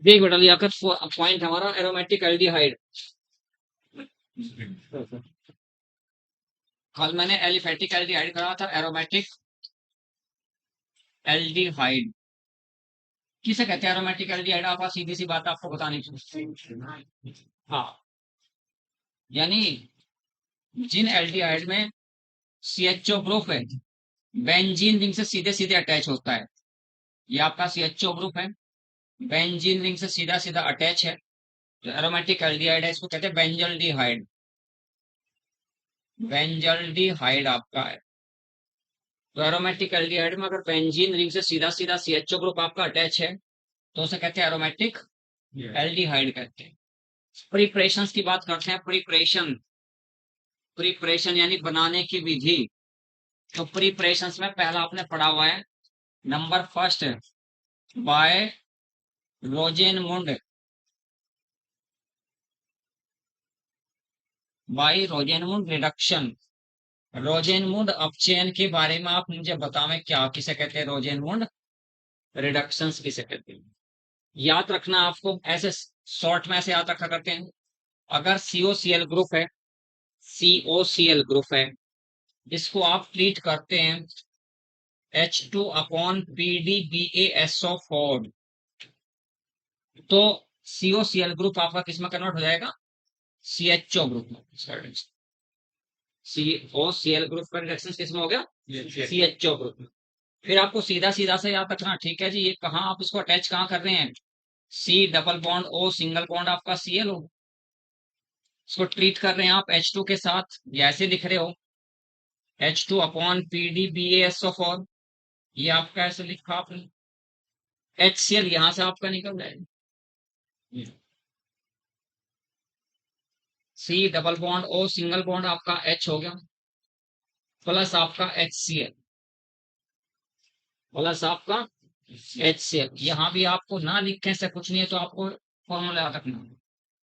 देख बेटा लिया कर पॉइंट हमारा एरोमेटिक एल्डिहाइड। कल मैंने एलिफेटिक एल्डिहाइड करा था, एरोमेटिक एल्डिहाइड किसे कहते हैं? एरोमेटिक एल्डिहाइड आप सीधी सी बात आपको बतानी चाहिए। हाँ, यानी जिन एल्डिहाइड में सीएचओ ग्रुप है बेंजीन रिंग से सीधे सीधे अटैच होता है, ये आपका सीएचओ ग्रुप है, बेंजीन रिंग से सीधा सीधा अटैच है, जो एरोमेटिक एल्डिहाइड है इसको कहते हैं बेंजल्डिहाइड। बेंजल्डिहाइड आपका है। तो एरोमेटिक एल्डिहाइड में अगर बेंजीन रिंग से सीधा सीधा सीएचओ ग्रुप आपका अटैच है तो उसे कहते हैं एरोमेटिक एल्डिहाइड कहते हैं। प्रिपरेशंस की बात करते हैं। प्रिपरेशन, प्रिपरेशन यानी बनाने की विधि। तो प्रिपरेशंस में पहला आपने पढ़ा हुआ है number first by Rosenmund, by Rosenmund reduction. Rosenmund अपचयन के बारे में आप मुझे बतावें, क्या किसे कहते हैं? रोजेनमुंड रिडक्शंस किसे कहते हैं? याद रखना आपको, ऐसे शॉर्ट में ऐसे याद रखा करते हैं। अगर सीओसीएल ग्रुप है, सीओसीएल ग्रुप है, इसको आप ट्रीट करते हैं H2 अपॉन PdBaSO4, तो सीओसीएल ग्रुप आपका किसमें कन्वर्ट हो जाएगा? सीएचओ ग्रुप में। सीओसीएल ग्रुप का रिडक्शन किसमें हो गया? सीएचओ ग्रुप में। फिर आपको सीधा सीधा से याद रखना, ठीक है जी, ये कहाँ आप इसको अटैच कहाँ कर रहे हैं? सी डबल बॉन्ड ओ सिंगल बॉन्ड आपका सीएल हो, इसको ट्रीट कर रहे हैं आप H2 के साथ, ये ऐसे लिख रहे हो H2 अपॉन PdBaSO4, ये आपका ऐसे लिखा आपने, HCl यहां से आपका निकल जाएगा, सी डबल बॉन्ड ओ सिंगल बॉन्ड आपका H हो गया, प्लस आपका HCl, प्लस आपका HCl। यहां भी आपको ना लिखने से कुछ नहीं है, तो आपको फॉर्मूला याद रखना।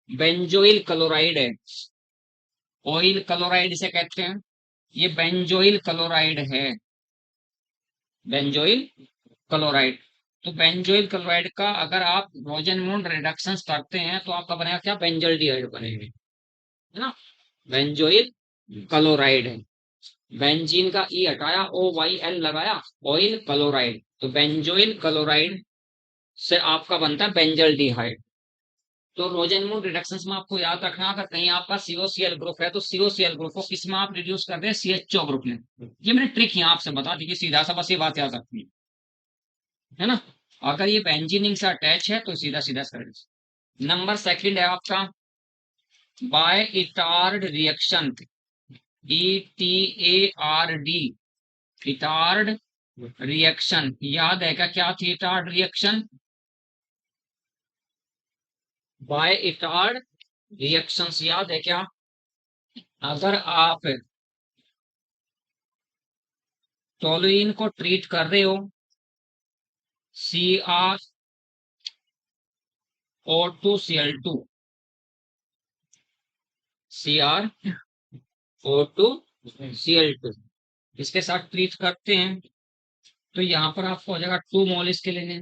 बेंजोइल क्लोराइड है, ऑयल क्लोराइड इसे कहते हैं, ये बेंजोइल क्लोराइड है, बेंजोइल क्लोराइड। तो बेंजोइल क्लोराइड का अगर आप रोजेनमुंड रिडक्शन करते हैं तो आपका बनेगा क्या? बेंजल्डिहाइड बनेगा, है ना? बेंजोइल क्लोराइड है। बेंजीन का ई हटाया, OYL लगाया, ऑयल क्लोराइड, तो बेंजोइल क्लोराइड से आपका बनता है बेंजल्डिहाइड। तो रोजेनमुंड रिडक्शंस में आपको याद रखना, अगर कहीं आपका सीओसीएल ग्रुप है तो सीओसीएल ग्रुप को किस में आप रिड्यूस कर रहे हैं? सीएचओ ग्रुप में। ये मैंने ट्रिक यहाँ आपसे बता दी कि सीधा सा, बस ये बात याद रखनी है ना? अगर ये बेंजीनिंग से अटैच है तो सीधा सीधा कर। नंबर सेकंड है आपका by Etard reaction, ETARD, Etard reaction. याद है क्या थी Etard reaction? By Etard reactions याद है क्या? अगर आप टोलुइन को ट्रीट कर रहे हो CrO2Cl2, CrO2Cl2 इसके साथ ट्रीट करते हैं तो यहां पर आपको हो जाएगा 2 मोल इसके लेने,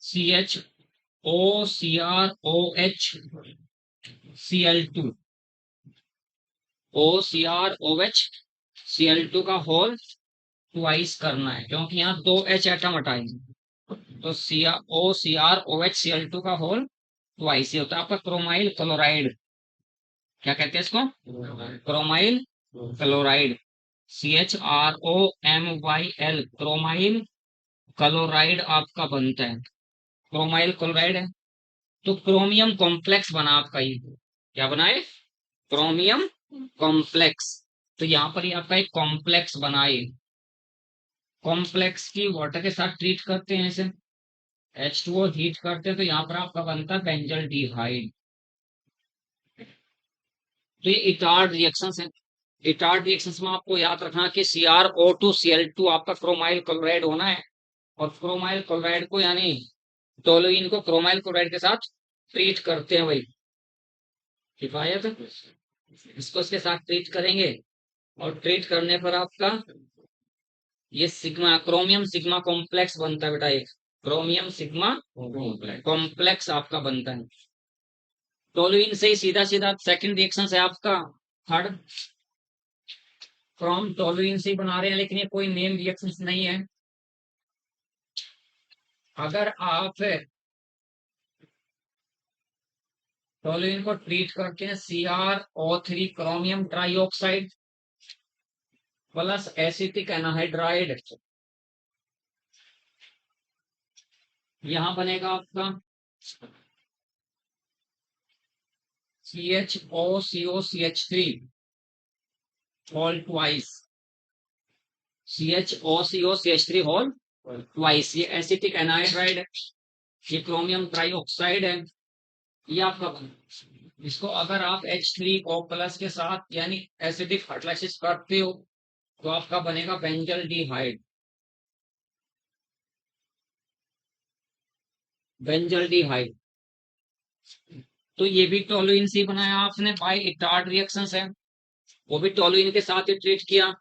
CHOCrOH Cl2 का होल ट्वाइस करना है, क्योंकि यहाँ 2 H एटम हटाएंगे, तो OCrOH Cl2 का होल ट्वाइस ही होता है आपका क्रोमाइल क्लोराइड। क्या कहते हैं इसको? Chromyl chloride, CHROMYL, chromyl chloride आपका बनता है, क्रोमाइल क्लोराइड है। तो क्रोमियम कॉम्प्लेक्स बना आपका, ये क्या बनाए? Chromium complex. तो यहाँ पर ये आपका एक कॉम्प्लेक्स बनाए, कॉम्प्लेक्स की वाटर के साथ ट्रीट करते हैं इसे, H2O हीट करते हैं तो यहाँ पर आपका बनता है बेंजल्डिहाइड। तो ये इटार्ड रिएक्शंस है। इटार्ड रिएक्शंस में आपको याद रखना कि CrO2Cl2 आपका क्रोमाइल क्लोराइड होना है, और क्रोमाइल क्लोराइड को यानी टोलुइन को क्रोमाइल क्लोराइड के साथ ट्रीट करते हैं भाई, किफायत। इसको इसके साथ ट्रीट करेंगे और ट्रीट करने पर आपका ये सिग्मा क्रोमियम सिग्मा कॉम्प्लेक्स बनता है बेटा एक, क्रोमियम सिग्मा कॉम्प्लेक्स आपका बनता है। टोलुइन से ही सीधा सीधा सेकंड रिएक्शन है आपका थर्ड, फ्रॉम टोलुइन से ही बना रहे हैं, लेकिन ये कोई नेम रिएक्शन नहीं है। अगर आप टोलुइन को ट्रीट करते हैं CrO3 chromium trioxide plus acetic anhydride, यहां बनेगा आपका CHOCOCH3 whole twice, CHOCOCH3 whole twice. ये एसिटिक एनहाइड्राइड है, ये क्रोमियम ट्राइऑक्साइड है, ये आपका बना। इसको अगर आप H3O प्लस के साथ यानी एसिडिक फर्टिलाइसिस करते हो तो आपका बनेगा बेंजल डिहाइड, बेंजल डिहाइड। तो ये भी टोलुइन से बनाया आपने, बाय इटार्ड रिएक्शंस है, वो भी टोलुइन के साथ ही ट्रीट किया।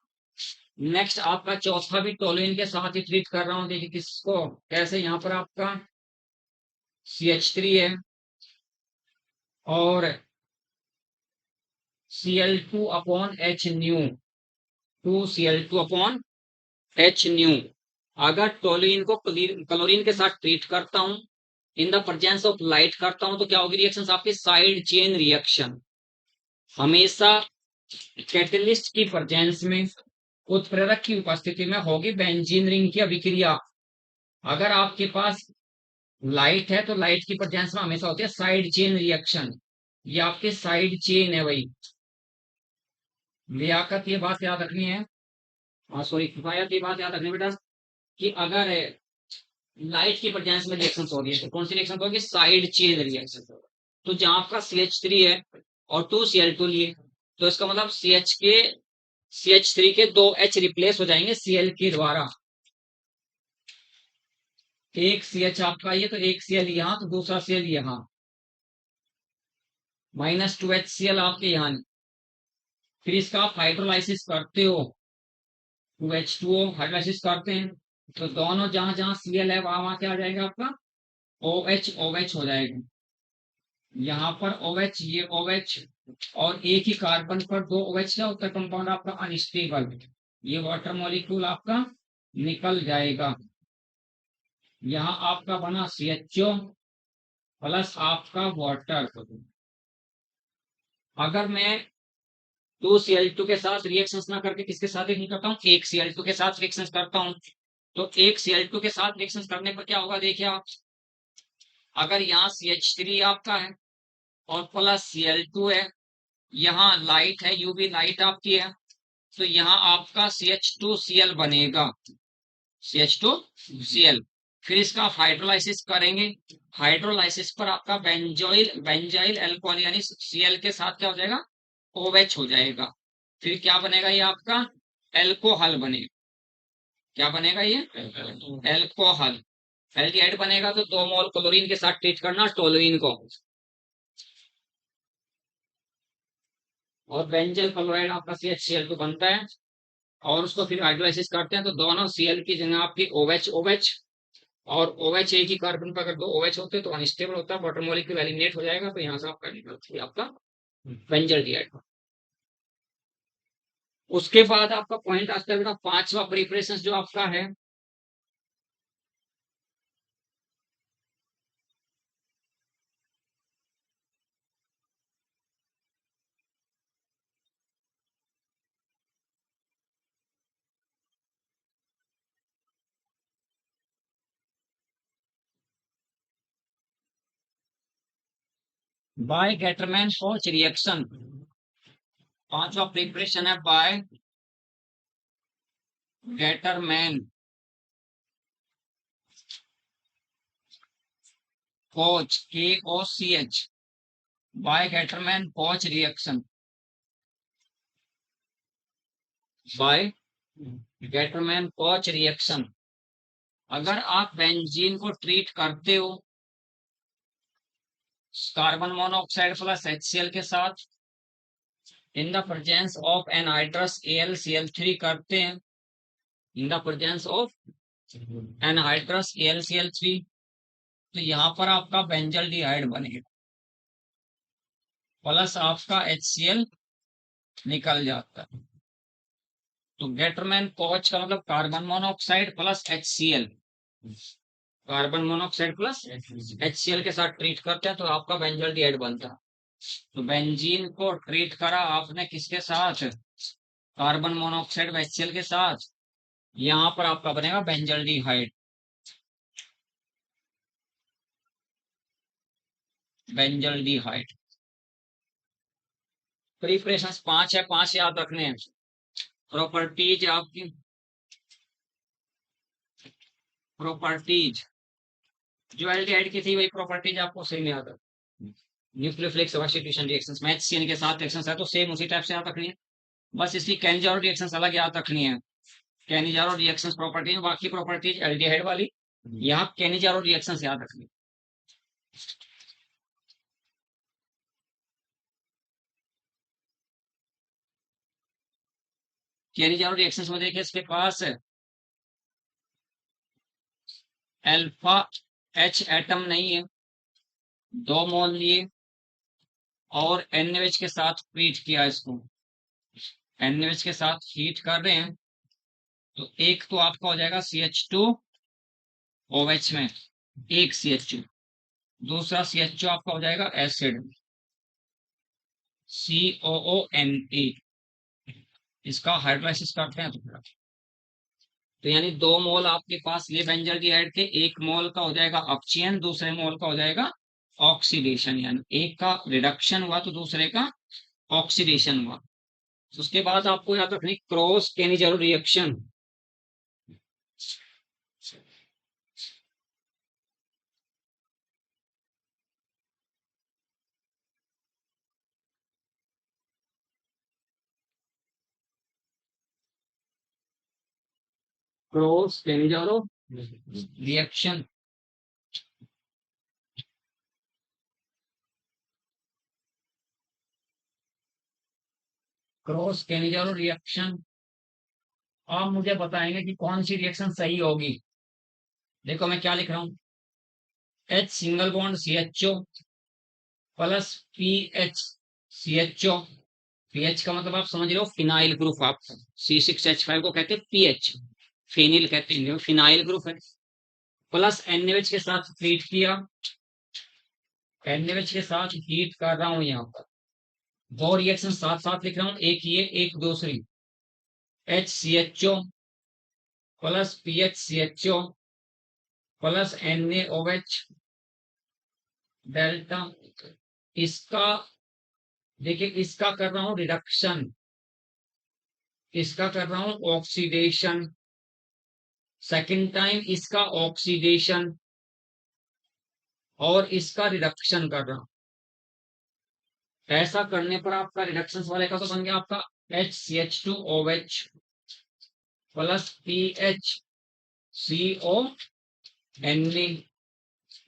नेक्स्ट आपका चौथा भी टोलुइन के साथ ही ट्रीट कर रहा हूं, देखिए किसको कैसे। यहाँ पर आपका CH3 है और Cl2 upon H new, 2Cl2 upon H new. अगर टोलुइन को क्लोरीन के साथ ट्रीट करता हूं in the presence of light करता हूं तो क्या होगी रिएक्शन आपकी साइड चेन रिएक्शन। हमेशा कैटलिस्ट की प्रेजेंस में, उत्प्रेरक की उपस्थिति में होगी बेंजीन रिंग की अभिक्रिया। अगर आपके पास लाइट है तो लाइट की प्रेजेंस में हमेशा होती है साइड चेन रिएक्शन, ये आपके साइड चेन है भाई। लियाकत ये बात याद रखनी है, हाँ सॉरी किफायत ये बात याद रखनी बेटा कि अगर लाइट की प्रेजेंस में रिएक्शन हो रही है तो कौन सी रिएक्शन होगी, साइड चेन रिएक्शन। तो जहां आपका CH3 है और 2Cl2 लिए तो इसका मतलब CH3 के 2 H रिप्लेस हो जाएंगे Cl के द्वारा। एक CH आपका ये तो एक Cl यहाँ तो दूसरा Cl यहाँ, -2HCl आपके यहाँ। फिर इसका आप हाइड्रोलाइसिस करते हो 2H2O हाइड्रोलाइसिस करते हैं तो दोनों जहां जहां Cl है वहां वहां क्या आ जाएगा आपका OH OH हो जाएगा। यहाँ पर OH ये OH और एक ही कार्बन पर दो OH क्या होता है कंपाउंड आपका अनस्टेबल, ये वाटर मॉलिक्यूल आपका निकल जाएगा। यहाँ आपका बना CHO प्लस आपका वाटर। अगर मैं 2Cl2 के साथ रिएक्शन ना करके किसके साथ रिएक्शन करता हूँ, एक Cl2 के साथ रिएक्शन करता हूँ तो एक Cl2 के साथ रिएक्शन करने पर क्या होगा देखिए आप, अगर यहाँ CH3 आपका है और प्लस Cl2 है, यहाँ लाइट है UV लाइट आपकी है तो यहाँ आपका CH2Cl बनेगा, CH2Cl। फिर इसका आप हाइड्रोलाइसिस करेंगे, हाइड्रोलाइसिस पर आपका बेंजाइल अल्कोहल यानी Cl के साथ क्या हो जाएगा OH हो जाएगा। फिर क्या बनेगा ये आपका एल्कोहल बनेगा, क्या बनेगा ये एल्कोहल। एल्डिहाइड बनेगा तो 2 मोल क्लोरीन के साथ ट्रीट करना टोलुइन को और बेंजल क्लोराइड आपका CHCl2 बनता है और उसको फिर हाइड्रोलाइसिस करते हैं तो दोनों Cl की जगह आपकी OH OH और OH एक ही कार्बन पर अगर दो OH होते तो अनस्टेबल होता है, वाटर मॉलिक्यूल एलिमिनेट हो जाएगा तो यहाँ से आपका निकलती है आपका बेंजल डिहाइड। उसके बाद आपका पॉइंट आता है बेटा पांचवा प्रिपरेशन जो आपका है बाय गेटरमैन फोच रिएक्शन। पांचवा प्रिपरेशन है by Gattermann Koch KOCH, by Gattermann Koch reaction, by Gattermann Koch reaction. अगर आप बेंजीन को ट्रीट करते हो कार्बन मोनोऑक्साइड प्लस HCl के साथ in the presence of anhydrous AlCl3 करते हैं, in the presence of anhydrous AlCl3, तो यहाँ पर आपका बेंजल डिहाइड बनेगा, प्लस आपका HCl निकल जाता है। तो गेटरमैन कोच का मतलब carbon monoxide plus HCl, carbon monoxide plus HCl के साथ ट्रीट करते हैं तो आपका बेंजल डिहाइड बनता है। तो बेंजीन को ट्रीट करा आपने किसके साथ, कार्बन मोनोऑक्साइड व HCl के साथ, यहाँ पर आपका बनेगा बेंजल डिहाइड, बेंजल डिहाइड। प्रिपरेशन 5 है, 5 याद रखने हैं। प्रॉपर्टीज आपकी, प्रॉपर्टीज जो एल्डिहाइड की थी वही प्रॉपर्टीज आपको सेम याद है। न्यूक्लियोफिलिक सब्स्टिट्यूशन रिएक्शंस में HCl के साथ रिएक्शंस है तो सेम उसी टाइप से याद रखनी है, बस इसकी कैनिजारो रिएक्शंस अलग याद रखनी है। कैनिजारो रिएक्शंस प्रॉपर्टी में, बाकी प्रॉपर्टीज एल्डिहाइड वाली, यहाँ कैनिजारो रिएक्शंस याद रखनी। कैनिजारो रिएक्शंस में देखिए इसके पास अल्फा H एटम नहीं है, 2 मोल लिए और NaOH के साथ हीट किया, इसको NaOH के साथ हीट कर रहे हैं तो एक तो आपका हो जाएगा CH2OH में एक CH2, दूसरा CHO आपका हो जाएगा एसिड COONA, इसका हाइड्रोलाइसिस करते हैं तो यानी 2 मोल आपके पास ये बेंजल डिहाइड के, 1 मोल का हो जाएगा अपचयन, दूसरे मोल का हो जाएगा ऑक्सीडेशन, यानी एक का रिडक्शन हुआ तो दूसरे का ऑक्सीडेशन हुआ। तो उसके बाद आपको याद रखनी cross Cannizzaro reaction, cross Cannizzaro reaction. Cross Cannizzaro reaction आप मुझे बताएंगे कि कौन सी रिएक्शन सही होगी। देखो मैं क्या लिख रहा हूं, H single bond CHO plus PH CHO, pH का मतलब आप समझ रहे हो फिनाइल ग्रुप, आप C6H5 को कहते हैं पीएच, फिनिल कहते हैं, फिनाइल ग्रुप है, प्लस NaOH के साथ हीट किया, NaOH के साथ हीट कर रहा हूं, यहाँ पर 2 रिएक्शन साथ साथ लिख रहा हूं, एक ये एक दूसरी, HCHO plus PHCHO plus NaOH delta, इसका देखिए इसका कर रहा हूं रिडक्शन, इसका कर रहा हूं ऑक्सीडेशन, सेकंड टाइम इसका ऑक्सीडेशन और इसका रिडक्शन कर रहा हूं। ऐसा करने पर आपका रिडक्शन वाले का तो बन गया आपका HCH2OH प्लस PHCONA,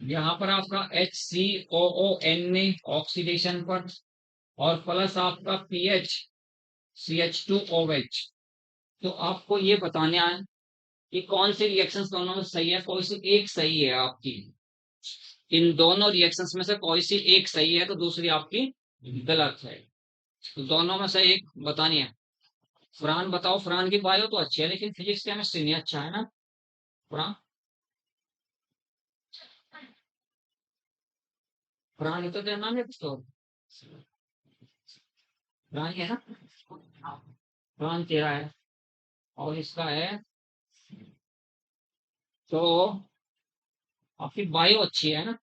यहाँ पर आपका HCOONA ऑक्सीडेशन पर और प्लस आपका PHCH2OH। तो आपको ये बताना है कि कौन सी रिएक्शंस दोनों में सही है, कोई सी एक सही है आपकी, इन दोनों रिएक्शंस में से कोई सी एक सही है तो दूसरी आपकी गलत है, तो दोनों में से एक बतानी है। फरहान बताओ, फरहान की बायो तो अच्छी है लेकिन फिजिक्स केमिस्ट्री नहीं अच्छा है ना फरहान, फरहान ये तो तेरा नाम है कुछ तो, फरहान है ना, फरहान तेरा है और इसका है, तो आपकी बायो अच्छी है ना।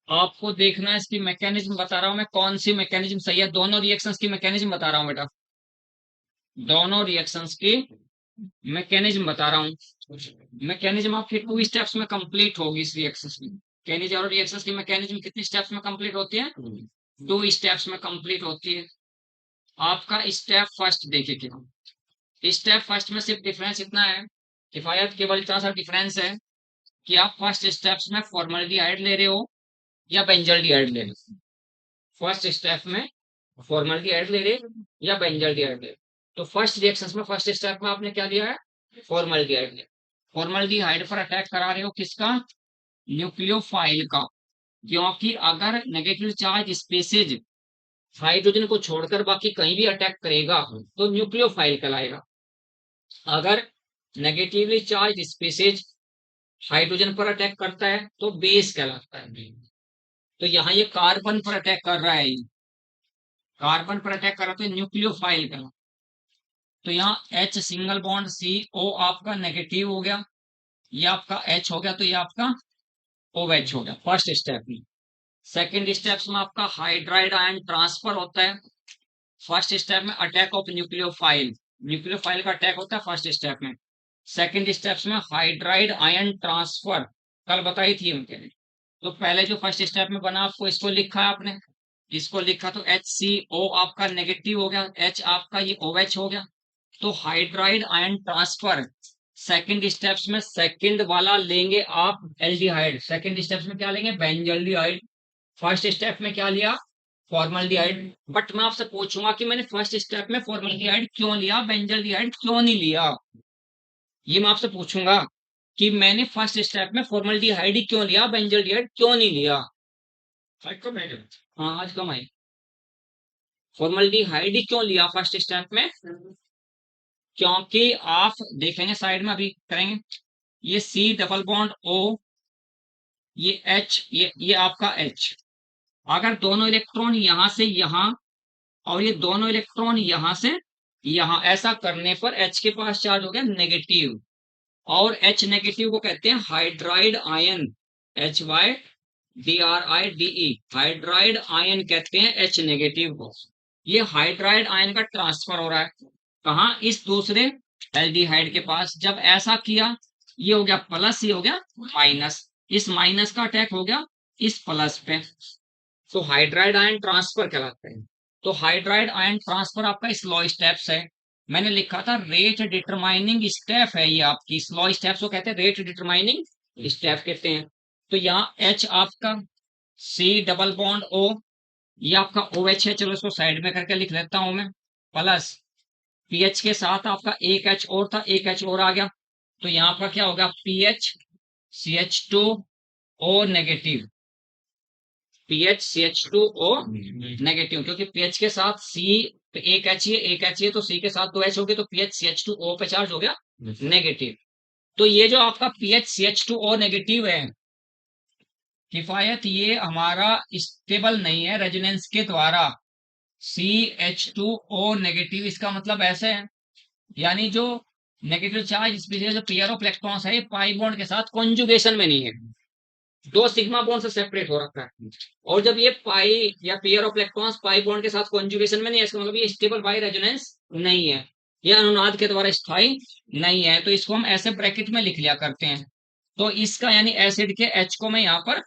आपको देखना है इसकी मैकेनिज्म बता रहा हूं मैं, कौन सी मैकेनिज्म सही है, दोनों रिएक्शंस की मैकेनिज्म बता रहा हूं बेटा, दोनों रिएक्शंस की मैकेनिज्म बता रहा हूं। मैकेनिज्म आपकी 2 स्टेप्स में कंप्लीट होगी इस रिएक्शंस में, केनिज और रिएक्शंस की मैकेनिज्म कितनी स्टेप्स में कंप्लीट होती है, 2 स्टेप्स में कंप्लीट होती है। आपका स्टेप फर्स्ट देखिए क्या, स्टेप फर्स्ट में सिर्फ डिफरेंस इतना है, किफायत केवल इतना सा डिफरेंस है कि आप फर्स्ट स्टेप्स में फॉर्मल्डिहाइड ले रहे हो या बेंजल्डिहाइड ले रहे हो। फर्स्ट स्टेप में फॉर्मल्डिहाइड ले रहे या बेंजल्डिहाइड ले। तो फर्स्ट रिएक्शन में फर्स्ट स्टेप में आपने क्या लिया है, फॉर्मल्डिहाइड लिया। फॉर्मल्डिहाइड पर अटैक करा रहे हो किसका, न्यूक्लियोफाइल का। क्योंकि अगर नेगेटिव चार्ज स्पीसीज हाइड्रोजन को छोड़कर बाकी कहीं भी अटैक करेगा तो न्यूक्लियोफाइल कहलाएगा। अगर नेगेटिवली चार्ज स्पीसीज हाइड्रोजन पर अटैक करता है तो बेस कहलाता है। तो यहाँ ये कार्बन पर अटैक कर रहा है, कार्बन पर अटैक कर रहा है तो न्यूक्लियोफाइल कहलाता है। तो यहाँ H सिंगल बॉन्ड CO आपका नेगेटिव हो गया, ये आपका H हो गया, तो ये आपका OH हो गया फर्स्ट स्टेप में। सेकेंड स्टेप में आपका हाइड्राइड आयन ट्रांसफर होता है। फर्स्ट स्टेप में अटैक ऑफ न्यूक्लियोफाइल, न्यूक्लियोफाइल का अटैक होता है फर्स्ट स्टेप में। सेकेंड स्टेप में हाइड्राइड आयन ट्रांसफर, कल बताई थी उनके लिए। तो पहले जो फर्स्ट स्टेप में बना आपको इसको लिखा है आपने, इसको लिखा तो HCO आपका नेगेटिव हो गया, H आपका ये OH हो गया। तो hydride ion transfer second steps में सेकंड वाला लेंगे आप एल्डिहाइड, सेकंड स्टेप्स में क्या लेंगे, बेंजल्डिहाइड। फर्स्ट स्टेप में क्या लिया, फॉर्मल्डिहाइड। बट मैं आपसे पूछूंगा कि मैंने फर्स्ट स्टेप में फॉर्मल्डिहाइड क्यों लिया, बेंजल्डिहाइड क्यों नहीं लिया, ये मैं आपसे पूछूंगा कि मैंने फर्स्ट स्टेप में फॉर्मल्डिहाइड ही क्यों लिया, बेंजल्डिहाइड क्यों नहीं लिया। हाँ आज कम आई। फॉर्मल्डिहाइड ही क्यों लिया फर्स्ट स्टेप में, क्योंकि आप देखेंगे साइड में अभी करेंगे, ये C डबल बॉन्ड O, ये H, ये आपका H। अगर दोनों इलेक्ट्रॉन यहां से यहां और ये दोनों इलेक्ट्रॉन यहां से यहां, ऐसा करने पर H के पास चार्ज हो गया नेगेटिव, और H नेगेटिव को कहते हैं hydride ion, HYDRIDE, hydride ion कहते हैं H नेगेटिव को। ये हाइड्राइड आयन का ट्रांसफर हो रहा है कहा, इस दूसरे एल्डिहाइड के पास। जब ऐसा किया, ये हो गया प्लस, ये हो गया माइनस, इस माइनस का अटैक हो गया इस प्लस पे, तो हाइड्राइड आयन ट्रांसफर कहलाते हैं। तो हाइड्राइड आयन ट्रांसफर आपका स्लो स्टेप्स है, मैंने लिखा था रेट डिटरमाइनिंग स्टेप है, ये आपकी स्लो स्टेप्स को कहते हैं रेट डिटरमाइनिंग स्टेप कहते हैं। तो यहाँ H आपका C डबल बॉन्ड O, ये आपका OH है, चलो इसको साइड में करके लिख लेता हूं मैं, प्लस पीएच के साथ आपका एक H और था, एक H और आ गया, तो यहाँ पर क्या होगा PH CH2O negative, PH CH2O negative, क्योंकि PH के साथ C एक H है, एक H है, तो C के साथ दो H हो गए, तो PH CH2O पे चार्ज हो गया नेगेटिव। तो ये जो आपका PH CH2O नेगेटिव है, किफायत ये हमारा स्टेबल नहीं है रेजोनेंस के द्वारा, CH2O नेगेटिव, इसका मतलब ऐसे है, यानी जो नेगेटिव चार्ज स्पीशीज जो पेयर ऑफ इलेक्ट्रॉन्स है, पाई बॉन्ड के साथ कॉन्जुगेशन में नहीं है, दो सिग्मा बॉन्ड से सेपरेट हो रखा है। और जब ये पाई या pair of electrons pi bond के साथ कॉन्जुगेशन में नहीं है, इसका मतलब ये स्टेबल बाई रेजोनेंस नहीं है, यह अनुनाद के द्वारा स्थायी नहीं है, तो इसको हम ऐसे ब्रैकेट में लिख लिया करते हैं। तो इसका यानी एसिड के H को मैं यहाँ पर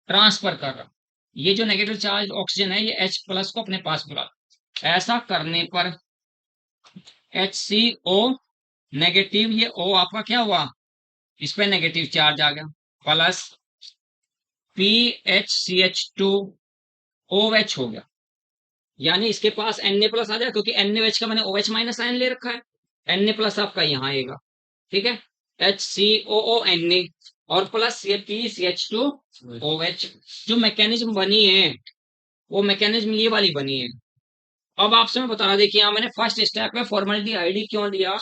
ट्रांसफर कर रहा हूं, ये जो नेगेटिव चार्ज ऑक्सीजन है ये H प्लस को अपने पास बुला, ऐसा करने पर HCO नेगेटिव, ये O आपका क्या हुआ, इस पे नेगेटिव चार्ज आ गया, प्लस PHCH2OH हो गया, यानी इसके पास Na प्लस आ जाए, क्योंकि NaOH का मैंने OH माइनस आयन ले रखा है, Na प्लस आपका यहाँ आएगा, ठीक है, HCOONA और प्लस ये PCH2OH। जो मैकेनिज्म बनी है वो मैकेनिज्म ये वाली बनी है। अब आपसे मैं बता रहा, देखिए यहाँ मैंने फर्स्ट स्टेप में फॉर्मल्डिहाइड क्यों लिया,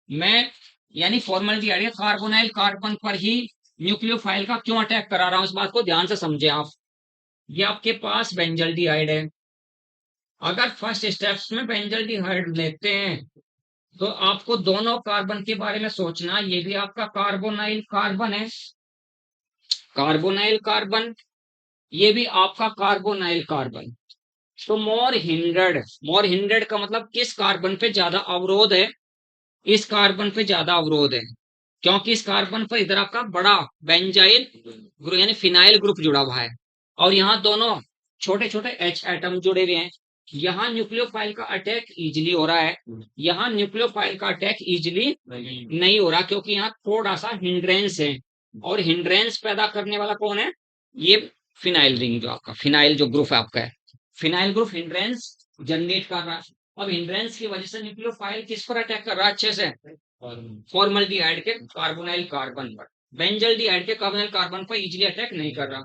मैं यानी फॉर्मल्डिहाइड कार्बोनाइल कार्बन पर ही न्यूक्लियोफाइल का क्यों अटैक करा रहा हूं, इस बात को ध्यान से समझे आप। ये आपके पास बेंजल्डिहाइड है, अगर फर्स्ट स्टेप्स में बेंजल्डिहाइड लेते हैं तो आपको दोनों कार्बन के बारे में सोचना, ये भी आपका कार्बोनाइल कार्बन है, कार्बोनाइल कार्बन, ये भी आपका कार्बोनाइल कार्बन। तो मोर हिंड्रेड का मतलब किस कार्बन पे ज्यादा अवरोध है, इस कार्बन पे ज्यादा अवरोध है, क्योंकि इस कार्बन पर इधर आपका बड़ा बेंजाइल ग्रुप यानी फिनाइल ग्रुप जुड़ा हुआ है, और यहाँ दोनों छोटे छोटे H एटम जुड़े हुए हैं। यहाँ न्यूक्लियोफाइल का अटैक इजिली हो रहा है, यहाँ न्यूक्लियोफाइल का अटैक इजिली नहीं हो रहा, क्योंकि यहाँ थोड़ा सा हिंड्रेंस है, और हिंड्रेंस पैदा करने वाला कौन है, ये फिनाइल रिंग, जो आपका फिनाइल जो ग्रुप है आपका है, फिनाइल ग्रुप हिंड्रेंस जनरेट कर रहा है। अब हिंड्रेंस की वजह से न्यूक्लियोफाइल किस पर अटैक कर रहा है अच्छे से, फॉर्मल्डिहाइड के कार्बोनाइल कार्बन पर। बेंजल्डिहाइड के कार्बोनाइल कार्बन पर इजीली अटैक नहीं कर रहा।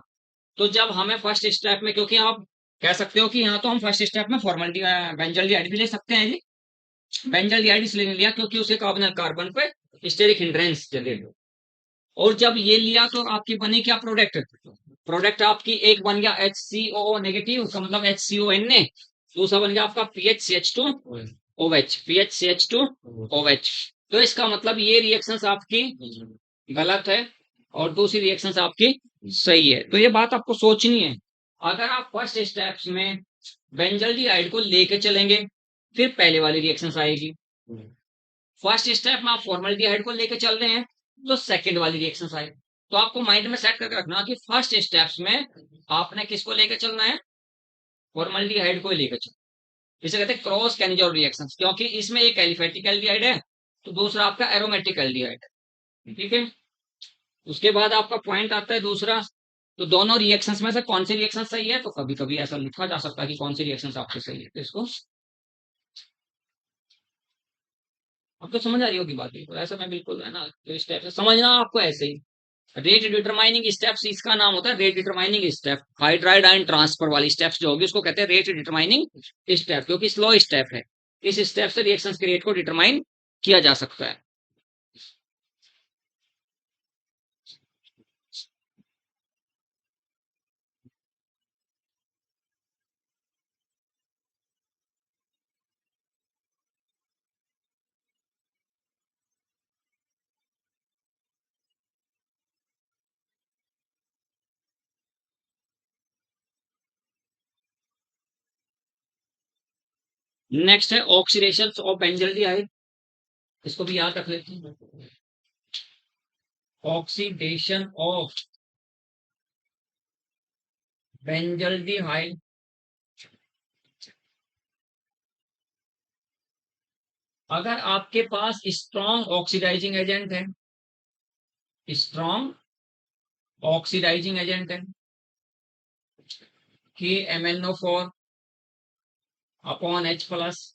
तो जब हमें फर्स्ट स्टेप में, क्योंकि आप कह सकते हो कि यहाँ तो हम फर्स्ट स्टेप में फॉर्मल्डी बेंजल्डिहाइड भी ले सकते हैं जी। बेंजल्डिहाइड इसलिए नहीं लिया क्योंकि उसे कार्बोनाइल कार्बन पे स्टेरिक हिंड्रेंस जनरेट हो। और जब ये लिया तो आपकी बनी क्या प्रोडक्ट, प्रोडक्ट आपकी एक बन गया HCOO नेगेटिव, उसका मतलब HCONA। दूसरा बन गया आपका PHCH2OH, PHCH2OH। तो इसका मतलब ये रिएक्शंस आपकी गलत है और दूसरी रिएक्शंस आपकी सही है। तो ये बात आपको सोचनी है। अगर आप फर्स्ट स्टेप्स में बेंजल्डिहाइड को लेके चलेंगे फिर पहले वाली रिएक्शंस आएगी। फर्स्ट स्टेप में आप फॉर्मल्डिहाइड को लेके चल रहे हैं तो सेकंड वाली रिएक्शंस आए। तो आपको माइंड में सेट करके रखना कि फर्स्ट स्टेप्स में आपने किसको लेके चलना है, फॉर्मल्डिहाइड को लेकर चलना। इसे कहते हैं क्रॉस कैनिजोल रिएक्शंस, क्योंकि इसमें एक एलिफेटिक एल्डिहाइड है तो दूसरा आपका एरोमेटिक एल्डिहाइड है। ठीक है, उसके बाद आपका पॉइंट आता है दूसरा, तो दोनों रिएक्शंस में से कौन सी रिएक्शन सही है। तो कभी कभी ऐसा लिखा जा सकता है कि कौन सी रिएक्शन आपसे सही है। तो इसको अब तो समझ आ रही होगी बात, बिल्कुल ऐसा मैं बिल्कुल है ना, तो स्टेप से समझना आपको ऐसे ही। रेट डिटरमाइनिंग स्टेप्स इसका नाम होता है, rate determining step. Hydride ion transfer वाली स्टेप्स जो होगी उसको कहते हैं रेट डिटरमाइनिंग स्टेप, क्योंकि स्लो स्टेप है। इस स्टेप से रिएक्शंस के रेट को डिटरमाइन किया जा सकता है। नेक्स्ट है ऑक्सीडेशन ऑफ बेंजल्डिहाइड, इसको भी याद रख लेते हैं। ऑक्सीडेशन ऑफ बेंजल्डिहाइड, अगर आपके पास स्ट्रॉन्ग ऑक्सीडाइजिंग एजेंट है, स्ट्रॉन्ग ऑक्सीडाइजिंग एजेंट है, KMnO4 अपॉन H प्लस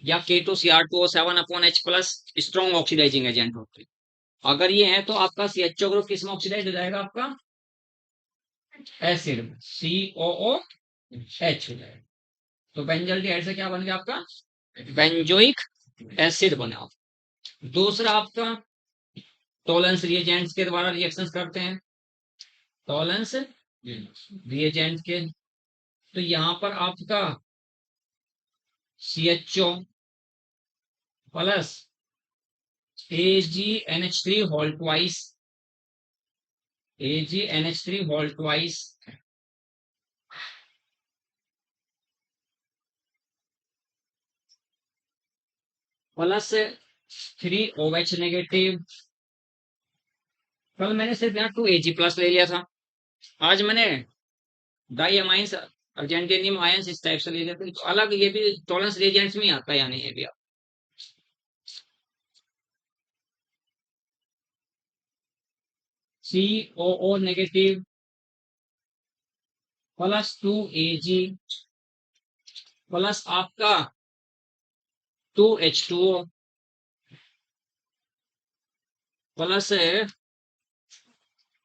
या K2Cr2O7 upon H plus strong oxidizing agent होते हैं। अगर ये है तो आपका CHO ग्रुप किस में ऑक्सीडाइज हो जाएगा, आपका एसिड COOH हो जाएगा। तो बेंजल्डिहाइड से क्या बन गया आपका बेंजोइक एसिड बना। दूसरा आपका टोलेंस रिएजेंट्स के द्वारा रिएक्शंस करते हैं, टोलेंस रिएजेंट के। तो यहां पर आपका CHO plus AgNH3 whole twice, AgNH3 whole twice plus 3OH negative. कल मैंने सिर्फ यहाँ 2Ag प्लस ले लिया था, आज मैंने डाई अमाइंस अर्जेंटेनियम आयंस इस टाइप से ले लिया था। तो अलग ये भी टॉलरेंस रिएजेंट्स में ही आता है, यानी ये भी आप COO negative plus 2Ag plus आपका 2H2O प्लस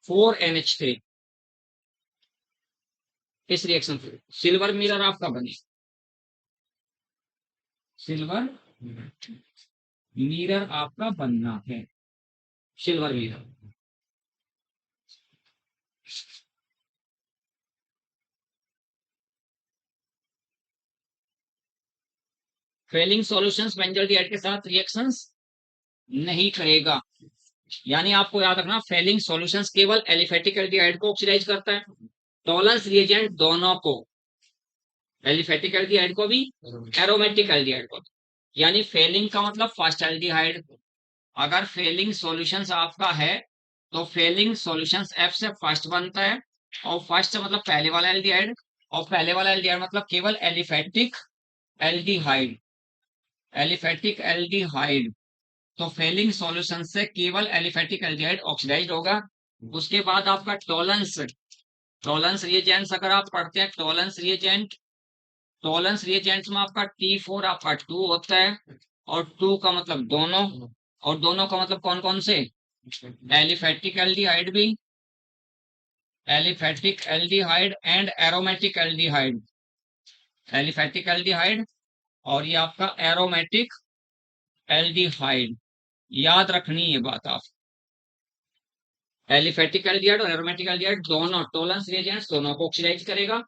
4NH3। इस रिएक्शन से सिल्वर मिरर आपका बने, सिल्वर मिरर आपका बनना है, silver mirror. Fehling solutions benzaldehyde के साथ रिएक्शंस नहीं करेगा। यानी आपको याद रखना, फेलिंग सॉल्यूशंस केवल एलिफेटिक एल्डिहाइड को ऑक्सीडाइज करता है, टॉलरेंस रिएजेंट दोनों को, एलिफेटिक एल्डिहाइड को भी एरोमेटिक एल्डिहाइड को। यानी फेलिंग का मतलब फर्स्ट एल्डिहाइड। अगर फेलिंग सॉल्यूशंस आपका है तो फेलिंग सॉल्यूशंस F से फर्स्ट बनता है, और फर्स्ट मतलब पहले वाला एल्डिहाइड, और पहले वाला एल्डिहाइड मतलब केवल एलिफेटिक एल्डिहाइड, एलिफेटिक एल्डिहाइड। तो फेलिंग सॉल्यूशन से केवल एलिफेटिक एल्डिहाइड ऑक्सीडाइज होगा। उसके बाद आपका टॉलरेंस, टॉलरेंस रिएजेंट्स अगर आप पढ़ते हैं, टॉलरेंस रिएजेंट टॉलेंस रिएजेंट्स में आपका T4 आपका 2 होता है, और 2 का मतलब दोनों, और दोनों का मतलब कौन कौन से, एलिफेटिक एल्डिहाइड भी, aliphatic aldehyde and aromatic aldehyde, aliphatic aldehyde और ये आपका एरोमेटिक एल्डिहाइड। याद रखनी है बात आप, एलिफेटिक एल्डिहाइड और एरोमेटिक एल्डिहाइड दोनों टॉलेंस रिएजेंट्स दोनों को ऑक्सीडाइज करेगा।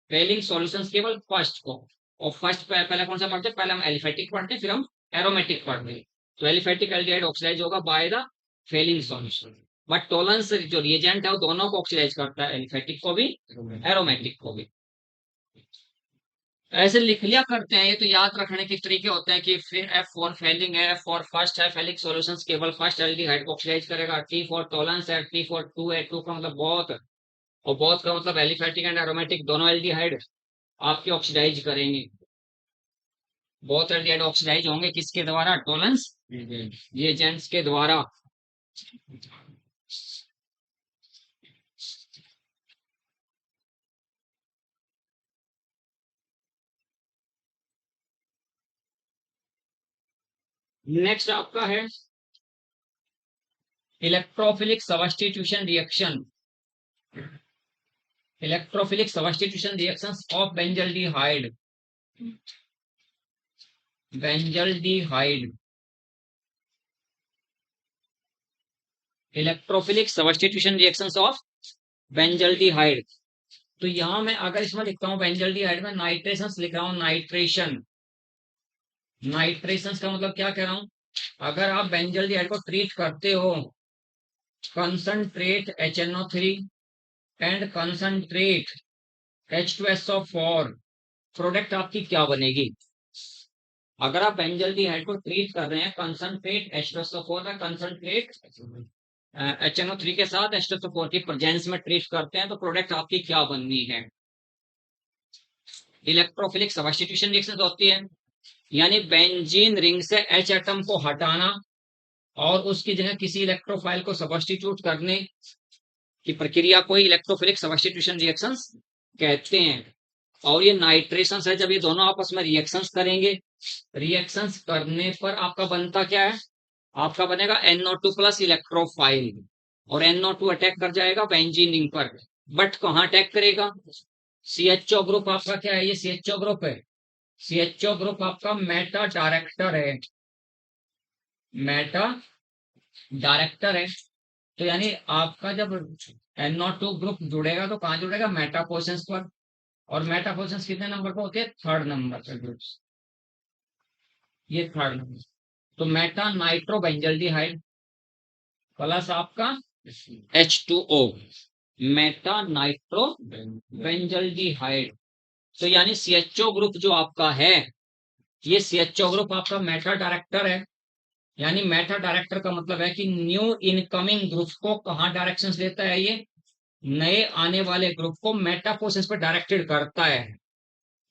फेलिंग सॉल्यूशंस केवल फर्स्ट को, और फर्स्ट पहले कौन सा पढ़ते हैं, पहले हम एलिफेटिक पढ़ते हैं फिर हम एरोमेटिक पढ़ते हैं। तो एलिफेटिक एल्डिहाइड ऑक्सीडाइज होगा by the Fehling solution, but Tollens जो रिएजेंट है वो दोनों को ऑक्सीडाइज करता है, एलिफेटिक को भी एरोमेटिक को भी। ऐसे लिख लिया करते हैं, ये तो याद रखने के तरीके होते हैं कि फिर F फॉर फेलिंग है, F फॉर फर्स्ट है, फेलिंग सॉल्यूशंस केवल फर्स्ट एल्डिहाइड को ऑक्सीडाइज करेगा, T फॉर टॉलेंस है, T फॉर 2 है, 2 का मतलब बहुत, और बहुत का मतलब एलिफेटिक एंड एरोमेटिक दोनों एल्डिहाइड आपके ऑक्सीडाइज करेंगे। बहुत एल्डिहाइड ऑक्सीडाइज होंगे किसके द्वारा, टॉलेंस रिएजेंट्स के द्वारा। नेक्स्ट आपका है electrophilic substitution reaction, electrophilic substitution reactions of benzaldehyde, benzaldehyde, electrophilic substitution reactions of benzaldehyde. तो यहां मैं अगर इसमें लिखता हूं बेंजल्डिहाइड में नाइट्रेशंस लिख रहा हूं, नाइट्रेशन, नाइट्रेशन का मतलब क्या कह रहा हूं, अगर आप बेंजल्डिहाइड को ट्रीट करते हो concentrate HNO3 and concentrate H2SO4, product आपकी क्या बनेगी। अगर आप बेंजल्डिहाइड को ट्रीट कर रहे हैं कंसंट्रेट H2SO4 का कंसंट्रेट HNO3 के साथ H2SO4 की प्रेजेंस में ट्रीट करते हैं, तो प्रोडक्ट आपकी क्या बननी है, इलेक्ट्रोफिलिक सब्स्टिट्यूशन रिएक्शन होती है, यानी बेंजीन रिंग से H एटम को हटाना और उसकी जगह किसी इलेक्ट्रोफाइल को सब्स्टिट्यूट करने की प्रक्रिया को इलेक्ट्रोफिलिक सब्स्टिट्यूशन रिएक्शंस कहते हैं। और ये नाइट्रेशंस है, जब ये दोनों आपस में रिएक्शंस करेंगे, रिएक्शंस करने पर आपका बनता क्या है, आपका बनेगा NO2 प्लस इलेक्ट्रोफाइल, और NO2 अटैक कर जाएगा बेंजीन रिंग पर, बट कहाँ अटैक करेगा, CHO ग्रुप आपका क्या है, ये CHO ग्रुप है, CHO ग्रुप आपका मेटा डायरेक्टर है, मेटा डायरेक्टर है। तो यानी आपका जब NO2 ग्रुप जुड़ेगा तो कहाँ जुड़ेगा, मेटा पोजिशंस पर, और मेटा पोजिशंस कितने नंबर पर होते हैं, थर्ड नंबर पर ग्रुप्स, ये थर्ड नंबर। तो मेटा नाइट्रो बेंजल्डिहाइड प्लस आपका H2O, मेटा नाइट्रो बेंजल्डिहाइड। तो यानी CHO ग्रुप जो आपका है, ये CHO ग्रुप आपका मेटा डायरेक्टर है, यानी मेटा डायरेक्टर का मतलब है कि न्यू इनकमिंग ग्रुप को कहाँ डायरेक्शंस देता है, ये नए आने वाले ग्रुप को मेटा प्रोसेस पर डायरेक्टेड करता है।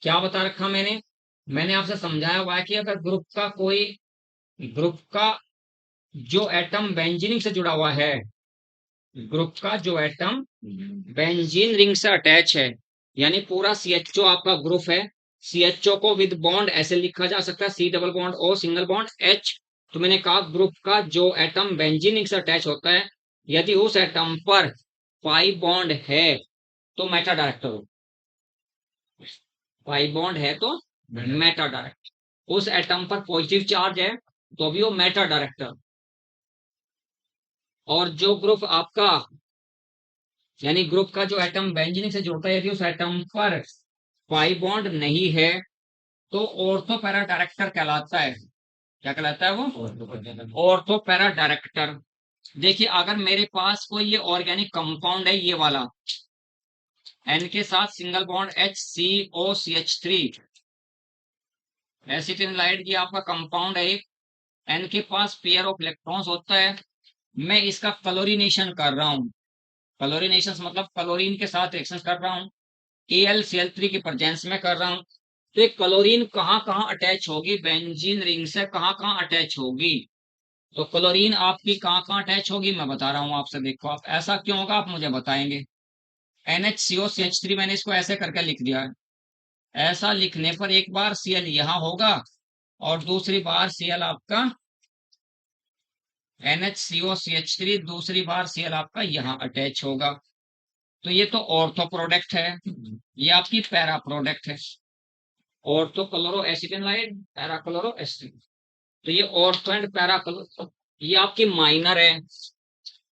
क्या बता रखा मैंने आपसे समझाया हुआ है कि अगर ग्रुप का कोई, ग्रुप का जो एटम बेंजीन से जुड़ा हुआ है, ग्रुप का जो एटम बेंजीन रिंग से अटैच है, यानी पूरा CHO आपका ग्रुप है, CHO को विद बॉन्ड ऐसे लिखा जा सकता है, C double bond O single bond H। तो मैंने कहा ग्रुप का जो एटम बेंजीन रिंग से अटैच होता है, यदि उस एटम पर पाई बॉन्ड है तो मेटा डायरेक्टर हो, पाई बॉन्ड है तो मेटा डायरेक्टर, उस एटम पर पॉजिटिव चार्ज है तो भी वो मेटा डायरेक्टर। और जो ग्रुप आपका, यानी ग्रुप का जो एटम बेंजीन से जुड़ता है, यदि उस एटम पर पाई बॉन्ड नहीं है तो ऑर्थो पैरा डायरेक्टर कहलाता है। क्या कहलाता है वो, ऑर्थो पैरा डायरेक्टर। देखिए अगर मेरे पास कोई ये ऑर्गेनिक कंपाउंड है, ये वाला N के साथ सिंगल बॉन्ड HCOCH3, एसिटिलाइड की आपका कंपाउंड है एक, N के पास पेयर ऑफ इलेक्ट्रॉन्स होता है, मैं इसका क्लोरीनेशन कर रहा हूँ, क्लोरीनेशन मतलब क्लोरीन के साथ रिएक्शन कर रहा हूँ, AlCl3 की प्रेजेंस में कर रहा हूँ। तो एक क्लोरीन कहाँ कहाँ अटैच होगी, बेंजीन रिंग से कहाँ कहाँ अटैच होगी, तो क्लोरीन आपकी कहाँ कहाँ अटैच होगी मैं बता रहा हूँ आपसे। देखो आप ऐसा क्यों होगा आप मुझे बताएंगे, NHCOCH3 मैंने इसको ऐसे करके लिख दिया है, ऐसा लिखने पर एक बार Cl यहाँ होगा और दूसरी बार Cl आपका NHCOCH3, दूसरी बार Cl आपका यहाँ अटैच होगा। तो ये तो ऑर्थो प्रोडक्ट है, ये आपकी पैरा प्रोडक्ट है। Ortho chloro acetylide, para chloro acetylide. तो ये ऑर्थो एंड पैरा क्लोरो, ये आपकी माइनर है,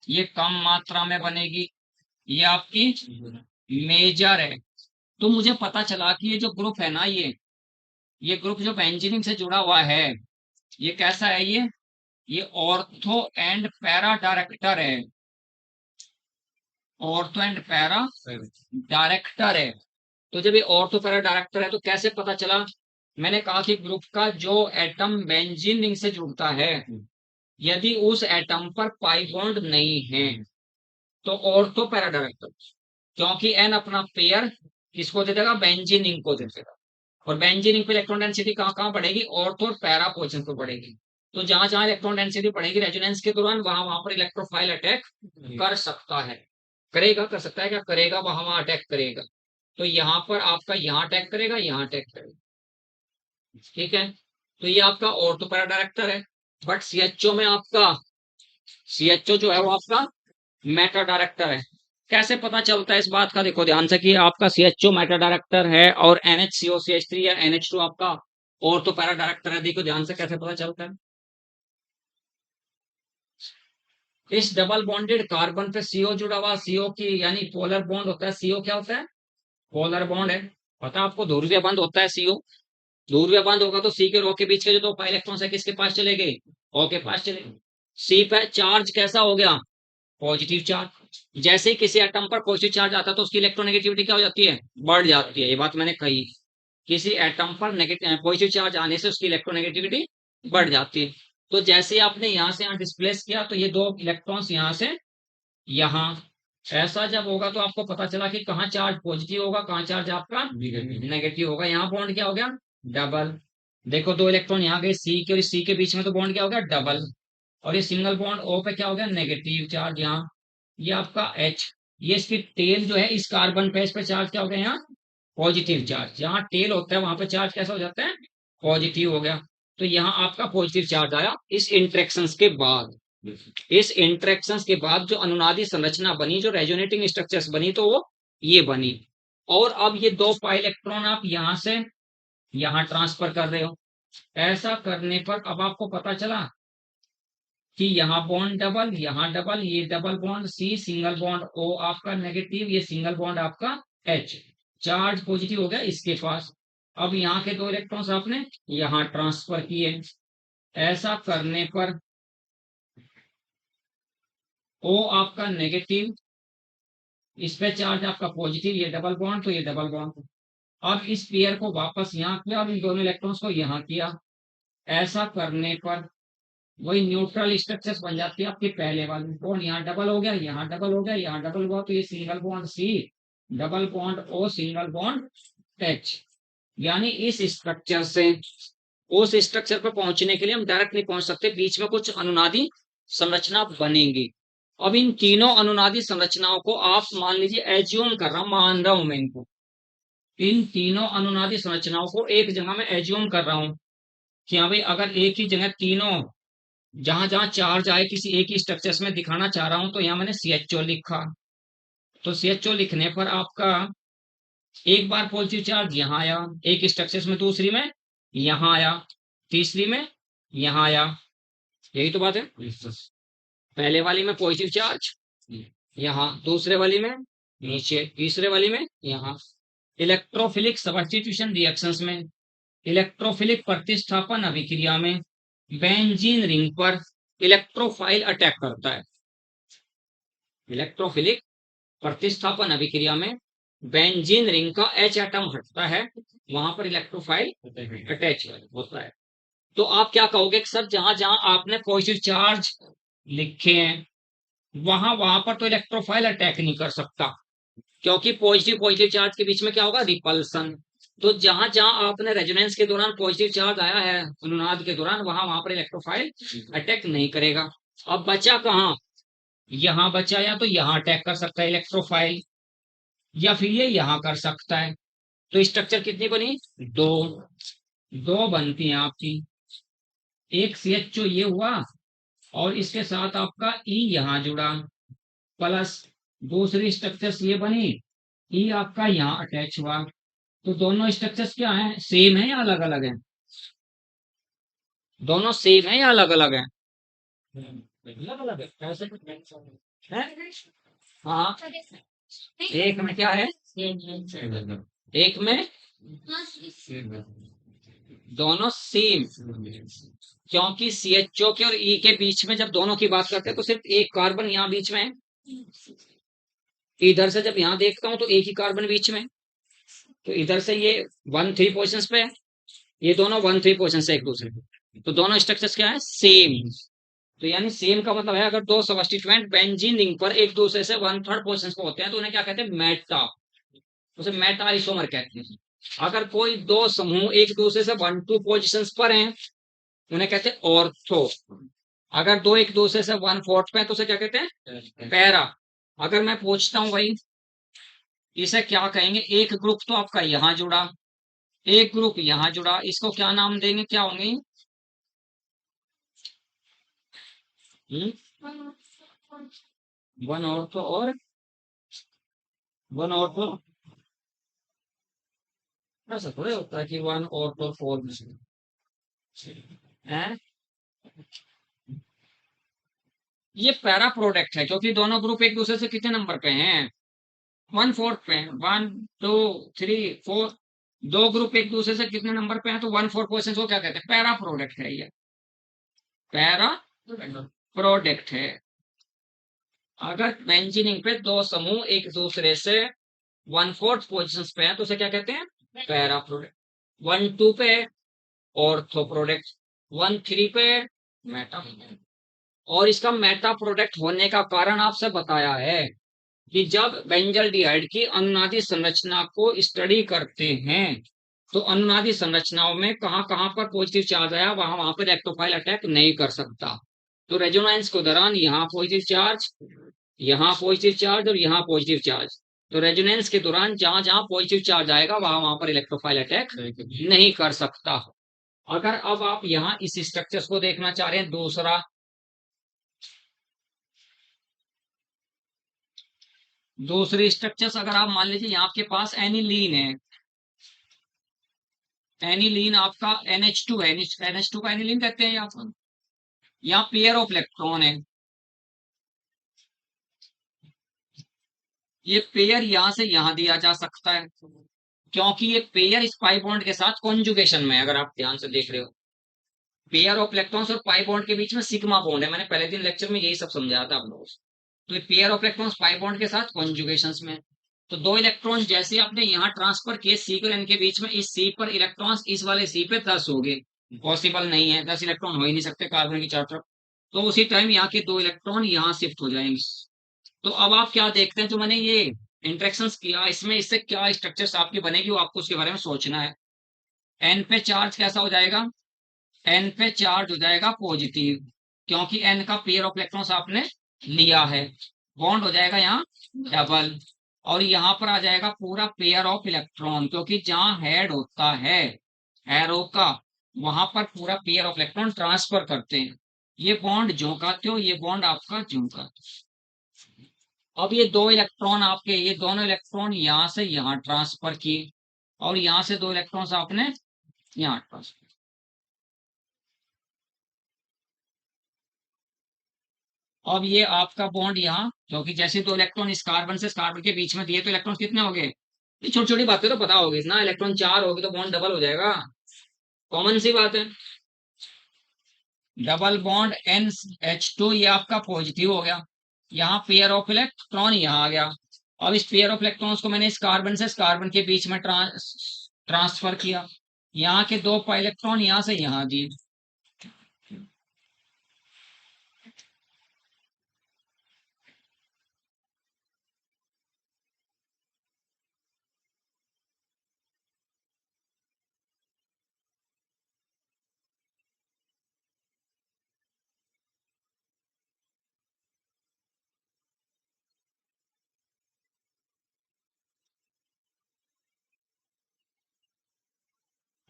ये कम मात्रा में बनेगी। ये आपकी मेजर है। तो मुझे पता चला कि ये जो ग्रुप है ना, ये ग्रुप जो बेंजीनिंग से जुड़ा हुआ है, ये कैसा है? ये ऑर्थो एंड पैरा डायरेक्टर है। ऑर्थो एंड पैरा डायरेक्टर है। तो जब ये ऑर्थो पैरा डायरेक्टर है तो कैसे पता चला? मैंने कहा कि ग्रुप का जो एटम बेंजीन रिंग से जुड़ता है, यदि उस एटम पर पाई बॉन्ड नहीं है तो ऑर्थो पैरा डायरेक्टर, क्योंकि एन अपना पेयर किसको दे देगा? बेंजीन रिंग को दे देगा। और बेंजीन रिंग पे इलेक्ट्रॉन डेंसिटी कहाँ कहाँ बढ़ेगी? ऑर्थो और पैरा पोजीशन पर बढ़ेगी। तो जहां जहां इलेक्ट्रॉन डेंसिटी बढ़ेगी रेजोनेंस के दौरान, वहां वहां पर इलेक्ट्रोफाइल अटैक कर सकता है। करेगा, कर सकता है क्या? करेगा, वहां वहां अटैक करेगा। तो यहाँ पर आपका यहाँ अटैक करेगा, यहाँ अटैक करेगा। ठीक है, तो ये आपका ऑर्थो पैरा डायरेक्टर है। बट सीएचओ में आपका, सीएचओ जो है वो आपका मेटा डायरेक्टर है। कैसे पता चलता है इस बात का? देखो ध्यान से कि आपका सीएचओ मेटा डायरेक्टर है और NHCOCH3 या NH2 आपका ऑर्थो पैरा डायरेक्टर है। देखो ध्यान से कैसे पता चलता है। इस डबल बॉन्डेड कार्बन पे CO जुड़ा हुआ, CO की यानी पोलर बॉन्ड होता है। CO क्या होता है? पोलर बॉन्ड है। पता है आपको? ध्रुवीय बंध होता है CO। ध्रुवीय बंध होगा तो C के रो के बीच के जो दो पाई इलेक्ट्रॉन है किसके पास चले गए? O के पास चले गए। C पे चार्ज कैसा हो गया? Positive charge. जैसे ही किसी एटम पर पॉजिटिव चार्ज आता है तो उसकी इलेक्ट्रोनेगेटिविटी क्या हो जाती है? बढ़ जाती है। ये बात मैंने कही। किसी एटम पर नेगेटिव पॉजिटिव चार्ज आने से उसकी इलेक्ट्रोनेगेटिविटी बढ़ जाती है। तो जैसे आपने यहां से यहां डिस्प्लेस किया तो ये दो इलेक्ट्रॉन्स यहां से यहां, ऐसा जब होगा तो आपको पता चला कि कहाँ चार्ज पॉजिटिव होगा, कहाँ चार्ज आपका नेगेटिव होगा। यहाँ बॉन्ड क्या हो गया? डबल। देखो दो इलेक्ट्रॉन यहाँ गए C के, और C के बीच में तो बॉन्ड क्या हो गया? डबल। और ये सिंगल बॉन्ड O पे क्या हो गया? नेगेटिव चार्ज यहाँ। ये आपका H, ये इसकी टेल जो है इस कार्बन पे, इस पे चार्ज क्या हो गया? यहाँ पॉजिटिव चार्ज। जहाँ टेल होता है वहां पे चार्ज कैसा हो जाता है? पॉजिटिव हो गया। तो यहाँ आपका पॉजिटिव चार्ज आया इस इंट्रेक्शन के बाद। इस इंट्रेक्शन के बाद जो अनुनादी संरचना बनी, जो रेजोनेटिंग स्ट्रक्चर्स बनी, तो वो ये बनी। और अब ये दो पाई इलेक्ट्रॉन आप यहां से यहां ट्रांसफर कर रहे हो। ऐसा करने पर अब आपको पता चला कि यहाँ बॉन्ड डबल, यहाँ डबल, ये double bond C, single bond O आपका नेगेटिव, ये सिंगल बॉन्ड आपका H, चार्ज पॉजिटिव हो गया इसके पास। अब यहाँ के दो इलेक्ट्रॉन्स आपने यहाँ ट्रांसफर किए। ऐसा करने पर O आपका नेगेटिव, इस पे चार्ज आपका पॉजिटिव, ये डबल बॉन्ड, तो ये डबल बॉन्ड। अब इस पेयर को वापस यहाँ किया और इन दोनों इलेक्ट्रॉन्स को यहाँ किया। ऐसा करने पर वही न्यूट्रल स्ट्रक्चर्स बन जाती है आपके पहले वाले। बॉन्ड यहाँ डबल हो गया, यहाँ डबल हो गया, यहाँ डबल हुआ, तो ये single bond C, double bond O, single bond H। यानी इस स्ट्रक्चर से उस स्ट्रक्चर पर पहुंचने के लिए हम डायरेक्ट नहीं पहुंच सकते, बीच में कुछ अनुनादी संरचना बनेंगी। अब इन तीनों अनुनादी संरचनाओं को आप मान लीजिए, एज्यूम कर रहा हूं, मान रहा हूं मैं इनको, इन तीनों अनुनादी संरचनाओं को एक जगह में एज्यूम कर रहा हूं कि हाँ भाई, अगर एक ही जगह तीनों, जहां जहां चार्ज आए किसी एक ही स्ट्रक्चर्स में दिखाना चाह रहा हूं, तो यहाँ मैंने CHO लिखा। तो CHO लिखने पर आपका एक बार पॉजिटिव चार्ज यहाँ आया एक स्ट्रक्चर्स में, दूसरी में यहाँ आया, तीसरी में यहाँ आया। यही तो बात है। पहले वाली में पॉजिटिव चार्ज यहाँ, दूसरे वाली में नीचे, तीसरे वाली में यहाँ। इलेक्ट्रोफिलिक सब्स्टिट्यूशन रिएक्शंस में, इलेक्ट्रोफिलिक प्रतिस्थापन अभिक्रिया में बेंजीन रिंग पर इलेक्ट्रोफाइल अटैक करता है। इलेक्ट्रोफिलिक प्रतिस्थापन अभिक्रिया में बेंजीन रिंग का H एटम हटता है, वहां पर इलेक्ट्रोफाइल अटैच होता है। तो आप क्या कहोगे कि सर जहां जहां आपने पॉजिटिव चार्ज लिखे हैं वहां वहां पर तो इलेक्ट्रोफाइल अटैक नहीं कर सकता, क्योंकि पॉजिटिव पॉजिटिव चार्ज के बीच में क्या होगा? रिपल्सन। तो जहां जहां आपने रेजोनेंस के दौरान पॉजिटिव चार्ज आया है अनुनाद के दौरान, वहां वहां पर इलेक्ट्रोफाइल अटैक नहीं करेगा। अब बचा कहाँ? यहां बचा, या तो यहां अटैक कर सकता है इलेक्ट्रोफाइल, या फिर ये यहां कर सकता है। तो स्ट्रक्चर कितनी बनी? दो। दो बनती हैं आपकी। एक CHO ये हुआ, और इसके साथ आपका ई यहां जुड़ा, प्लस दूसरी स्ट्रक्चर्स ये बनी, ई आपका यहाँ अटैच हुआ। तो दोनों स्ट्रक्चर्स क्या हैं, सेम है या अलग अलग है? दोनों सेम है या अलग अलग है? अलग अलग है, कैसे है? हाँ, एक में क्या है, एक में दोनों सेम। क्योंकि CHO के और ई के बीच में जब दोनों की बात करते हैं तो सिर्फ एक कार्बन यहाँ बीच में है। इधर से जब यहाँ देखता हूं तो एक ही कार्बन बीच में। तो इधर से ये 1 3 पोजिशन पे है, ये दोनों 1 3 पोजिशन से एक दूसरे पे, तो दोनों स्ट्रक्चर्स क्या है, सेम। तो यानी सेम का मतलब है अगर दो सबस्टिट्यूएंट बेंजीन रिंग पर एक दूसरे से 1/3 पोजिशन पे होते हैं तो उन्हें क्या कहते हैं, मेटा। उसे मेटा आइसोमर कहते हैं। अगर कोई दो समूह एक दूसरे से 1 2 पोजिशन पर हैं, उन्हें कहते हैं ऑर्थो। अगर दो एक दूसरे से 1/4 पे हैं तो उसे क्या कहते हैं, पैरा। अगर मैं पूछता हूं भाई, इसे क्या कहेंगे, एक ग्रुप तो आपका यहां जुड़ा, एक ग्रुप यहां जुड़ा, इसको क्या नाम देंगे, क्या होंगे? वन ऑर्थो और वन ऑर्थो। ऐसा थोड़ा होता है कि वन ऑर्थो फोर है। ये पैरा प्रोडक्ट है क्योंकि दोनों ग्रुप एक दूसरे से कितने नंबर पे हैं, 1/4 पे हैं। 1 2 3 4, दो ग्रुप एक दूसरे से कितने नंबर पे हैं, तो 1/4 क्वेश्चन को क्या कहते हैं, पैरा प्रोडक्ट है ये, पैरा प्रोडक्ट है। अगर बेंजीनिंग पे दो समूह एक दूसरे से 1/4 पोजिशन पे है तो उसे क्या कहते हैं, पैरा प्रोडक्ट। 1 2 पे ऑर्थो प्रोडक्ट, 1 3 पे मेटा। और इसका मेटा प्रोडक्ट होने का कारण आपसे बताया है कि जब बेंजल्डिहाइड की अनुनादी संरचना को स्टडी करते हैं तो अनुनादी संरचनाओं में कहां कहां पर पॉजिटिव चार्ज आया, वहां वहां पर इलेक्ट्रोफाइल अटैक नहीं कर सकता। तो रेजोनेंस के दौरान यहाँ पॉजिटिव चार्ज, यहाँ पॉजिटिव चार्ज और यहाँ पॉजिटिव चार्ज। तो रेजोनेंस के दौरान जहां जहां पॉजिटिव चार्ज आएगा वहां वहां पर इलेक्ट्रोफाइल अटैक नहीं कर सकता। अगर अब आप यहाँ इस स्ट्रक्चर को देखना चाह रहे हैं, दूसरा, दूसरी स्ट्रक्चर्स अगर आप मान लीजिए यहाँ आपके पास एनिलीन है, एनिलीन आपका NH2 है, NH2 का एनिलीन कहते हैं यहाँ पर। यहाँ पेयर ऑफ इलेक्ट्रॉन है, ये पेयर यहां से यहां दिया जा सकता है क्योंकि ये पेयर इस पाई बॉन्ड के साथ कॉन्जुगेशन में है। अगर आप ध्यान से देख रहे हो, पेयर ऑफ इलेक्ट्रॉन्स और पाई बॉन्ड के बीच में सिग्मा बॉन्ड है, मैंने पहले दिन लेक्चर में यही सब समझाया था आप लोगों को। तो ये pair of electrons pi bond के साथ कॉन्जुगेशन में। तो दो इलेक्ट्रॉन जैसे आपने यहाँ ट्रांसफर किए सी और एन के बीच में, इस सी पर इलेक्ट्रॉन्स इस वाले सी पे 10 हो गए, पॉसिबल नहीं है, 10 इलेक्ट्रॉन हो ही नहीं सकते कार्बन की चारों तरफ। तो उसी टाइम यहाँ के दो इलेक्ट्रॉन यहाँ शिफ्ट हो जाएंगे। तो अब आप क्या देखते हैं, जो मैंने ये इंटरेक्शंस किया इसमें, इससे क्या स्ट्रक्चर्स आपकी बनेगी वो आपको उसके बारे में सोचना है। एन पे चार्ज कैसा हो जाएगा, एन पे चार्ज हो जाएगा पॉजिटिव, क्योंकि एन का पेयर ऑफ इलेक्ट्रॉन्स आपने लिया है। बॉन्ड हो जाएगा यहाँ डबल, और यहाँ पर आ जाएगा पूरा पेयर ऑफ इलेक्ट्रॉन, क्योंकि जहां हेड होता है एरो का, वहां पर पूरा पेयर ऑफ इलेक्ट्रॉन ट्रांसफर करते हैं। ये बॉन्ड झोंकाते हो, ये बॉन्ड आपका झोंकाते हो। अब ये दो इलेक्ट्रॉन आपके, ये दोनों इलेक्ट्रॉन यहाँ से यहाँ ट्रांसफर किए, और यहाँ से दो इलेक्ट्रॉन्स आपने यहाँ ट्रांसफर। अब ये आपका बॉन्ड यहाँ, क्योंकि जैसे दो इलेक्ट्रॉन इस कार्बन से इस कार्बन के बीच में दिए तो इलेक्ट्रॉन कितने हो गए, ये छोटी छोटी बातें तो पता होगी ना, इलेक्ट्रॉन 4 होगी तो बॉन्ड डबल हो जाएगा, कॉमन सी बात है। डबल बॉन्ड NH2, ये आपका पॉजिटिव हो गया, यहाँ पेयर ऑफ इलेक्ट्रॉन यहाँ आ गया। अब इस पेयर ऑफ इलेक्ट्रॉन्स को मैंने इस कार्बन से इस कार्बन के बीच में ट्रांसफर किया, यहाँ के दो इलेक्ट्रॉन यहाँ से यहाँ दिए।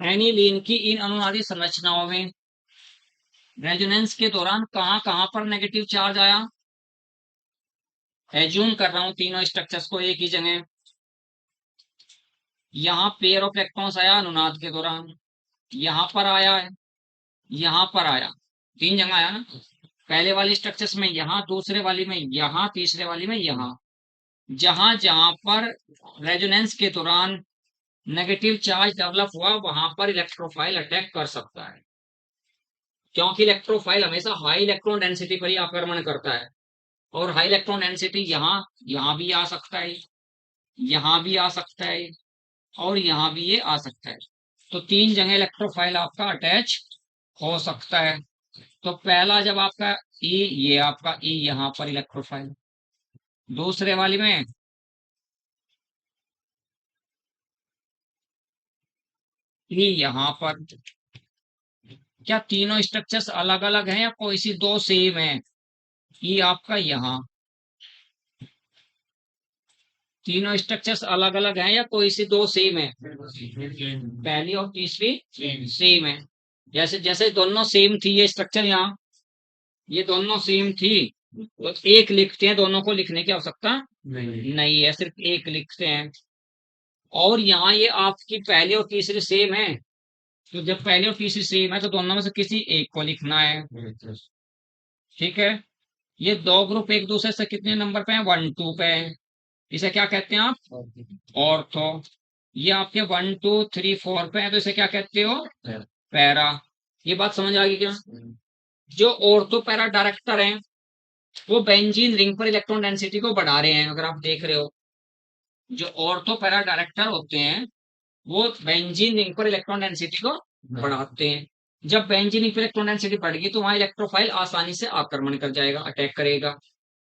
एनिलीन की इन अनुनादी संरचनाओं में रेजोनेंस के दौरान कहां कहां पर नेगेटिव चार्ज आया? एज्यूम कर रहा हूं तीनों स्ट्रक्चर्स को एक ही जगह। यहाँ पेयर ऑफ इलेक्ट्रॉन्स आया अनुनाद के दौरान, यहाँ पर आया है, यहाँ पर आया, तीन जगह आया ना। पहले वाली स्ट्रक्चर्स में यहाँ, दूसरे वाली में यहाँ, तीसरे वाली में यहाँ। जहां जहां पर रेजोनेंस के दौरान नेगेटिव चार्ज डेवलप हुआ वहां पर इलेक्ट्रोफाइल अटैक कर सकता है, क्योंकि इलेक्ट्रोफाइल हमेशा हाई इलेक्ट्रॉन डेंसिटी पर ही आक्रमण करता है। और हाई इलेक्ट्रॉन डेंसिटी यहाँ यहाँ भी आ सकता है, यहाँ भी आ सकता है, और यहाँ भी ये आ सकता है। तो तीन जगह इलेक्ट्रोफाइल आपका अटैच हो सकता है। तो पहला जब आपका ई, ये आपका ई यहाँ पर इलेक्ट्रोफाइल, दूसरे वाली में ई यहाँ पर। क्या तीनों स्ट्रक्चर्स अलग अलग हैं या कोई सी दो सेम है? ई आपका यहाँ, तीनों स्ट्रक्चर्स अलग अलग हैं या कोई सी दो सेम है? पहली और तीसरी सेम है। जैसे जैसे दोनों सेम थी ये स्ट्रक्चर, यहाँ ये दोनों सेम थी, तो एक लिखते हैं, दोनों को लिखने की आवश्यकता नहीं है, सिर्फ एक लिखते हैं। और यहाँ ये आपकी पहली और तीसरी सेम है, तो जब पहली और तीसरी सेम है तो दोनों में से किसी एक को लिखना है। ठीक है। ये दो ग्रुप एक दूसरे से कितने नंबर पे हैं? 1 2 पे है। इसे क्या कहते हैं आप? ऑर्थो। ये आपके 1 2 3 4 पे है, तो इसे क्या कहते हो? पैरा। ये बात समझ आ गई क्या? जो ऑर्थो पैरा डायरेक्टर हैं वो बेंजीन रिंग पर इलेक्ट्रॉन डेंसिटी को बढ़ा रहे हैं, अगर आप देख रहे हो। जो ऑर्थो पैरा डायरेक्टर होते हैं वो बेंजीन रिंग पर इलेक्ट्रॉन डेंसिटी को बढ़ाते हैं। जब बेंजीन रिंग पर इलेक्ट्रॉन डेंसिटी बढ़ेगी तो वहां इलेक्ट्रोफाइल आसानी से आक्रमण कर जाएगा, अटैक करेगा।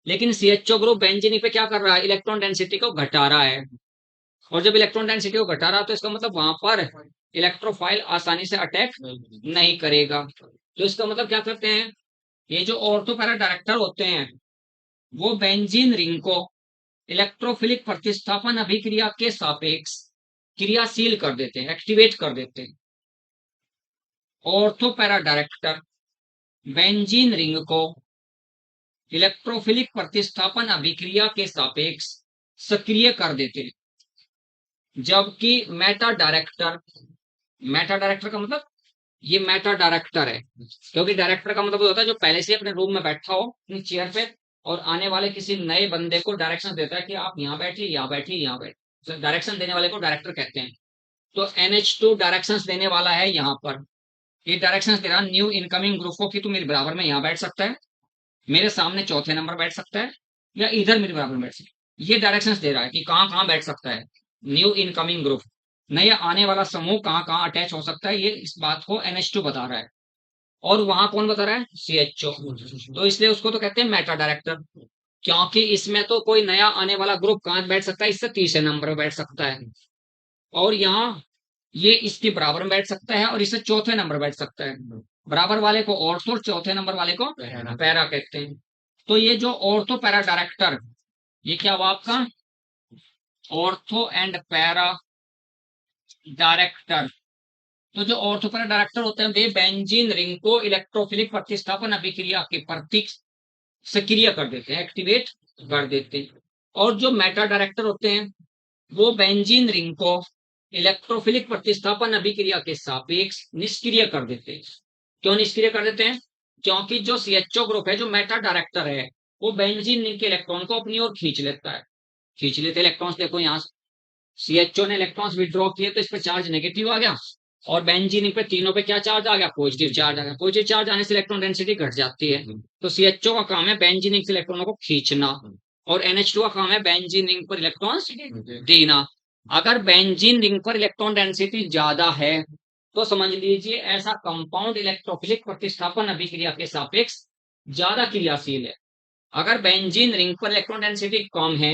लेकिन सीएचओ ग्रुप बेंजीन रिंग पे क्या कर रहा है? इलेक्ट्रॉन डेंसिटी को घटा रहा है। और जब इलेक्ट्रॉन डेंसिटी को घटा रहा है तो इसका मतलब वहां पर इलेक्ट्रोफाइल आसानी से अटैक नहीं करेगा। तो इसका मतलब क्या करते हैं, ये जो ऑर्थो पैरा डायरेक्टर होते हैं वो बेंजीन रिंग को इलेक्ट्रोफिलिक प्रतिस्थापन अभिक्रिया के सापेक्ष क्रियाशील कर देते हैं, एक्टिवेट कर देते हैं। Ortho para director benzene ring को इलेक्ट्रोफिलिक प्रतिस्थापन अभिक्रिया के सापेक्ष सक्रिय कर देते हैं। जबकि मेटा डायरेक्टर, मेटा डायरेक्टर का मतलब ये मेटा डायरेक्टर है, क्योंकि डायरेक्टर का मतलब होता है जो पहले से अपने रूम में बैठा हो अपनी चेयर पे और आने वाले किसी नए बंदे को डायरेक्शन देता है कि आप यहाँ बैठिए, यहाँ बैठिए, यहाँ बैठिए। तो डायरेक्शन देने वाले को डायरेक्टर कहते हैं। तो NH2 डायरेक्शंस देने वाला है यहाँ पर। ये डायरेक्शंस दे रहा है न्यू इनकमिंग ग्रुप को कि तू मेरे बराबर में यहाँ बैठ सकता है, मेरे सामने चौथे नंबर बैठ सकता है, या इधर मेरे बराबर में बैठ सकता है। ये डायरेक्शंस दे रहा है कि कहाँ कहाँ बैठ सकता है न्यू इनकमिंग ग्रुप, नया आने वाला समूह कहाँ कहाँ अटैच हो सकता है, ये इस बात को NH2 बता रहा है। और वहां कौन बता रहा है? CHO। तो इसलिए उसको तो कहते हैं मेटा डायरेक्टर, क्योंकि इसमें तो कोई नया आने वाला ग्रुप कहाँ बैठ सकता है? इससे तीसरे नंबर पर बैठ सकता है। और यहाँ ये इसके बराबर में बैठ सकता है और इससे चौथे नंबर बैठ सकता है। बराबर वाले को ऑर्थो और चौथे नंबर वाले को पैरा कहते हैं। तो ये जो ऑर्थो पैरा डायरेक्टर, ये क्या हुआ आपका? Ortho and para director. तो जो ऑर्थो पैरा डायरेक्टर होते हैं वे बेंजीन रिंग को इलेक्ट्रोफिलिक प्रतिस्थापन अभिक्रिया के प्रति सक्रिय कर देते हैं, एक्टिवेट कर देते हैं। और जो मेटा डायरेक्टर होते हैं वो बेंजीन रिंग को इलेक्ट्रोफिलिक प्रतिस्थापन अभिक्रिया के सापेक्ष निष्क्रिय कर देते हैं। क्यों निष्क्रिय कर देते हैं? क्योंकि जो CHO ग्रुप है, जो मेटा डायरेक्टर है, वो बेंजीन रिंग के इलेक्ट्रॉन को अपनी ओर खींच लेता है, खींच लेते इलेक्ट्रॉन्स। देखो यहाँ CHO ने इलेक्ट्रॉन्स विड्रॉ किए तो इस पर चार्ज नेगेटिव आ गया, और बेंजीन पे तीनों पे क्या चार्ज आ गया? पॉजिटिव चार्ज आ गया। पॉजिटिव चार्ज आने से इलेक्ट्रॉन डेंसिटी घट जाती है। तो CHO का काम है बेंजीन से इलेक्ट्रॉनों को खींचना, और NH2 का काम है बेंजीन रिंग पर इलेक्ट्रॉन्स देना। अगर बेंजीन रिंग पर इलेक्ट्रॉन डेंसिटी ज्यादा है तो समझ लीजिए ऐसा कंपाउंड इलेक्ट्रोफिलिक प्रतिस्थापन अभिक्रिया के सापेक्ष ज्यादा क्रियाशील है। अगर बेंजीन रिंग पर इलेक्ट्रॉन डेंसिटी कम है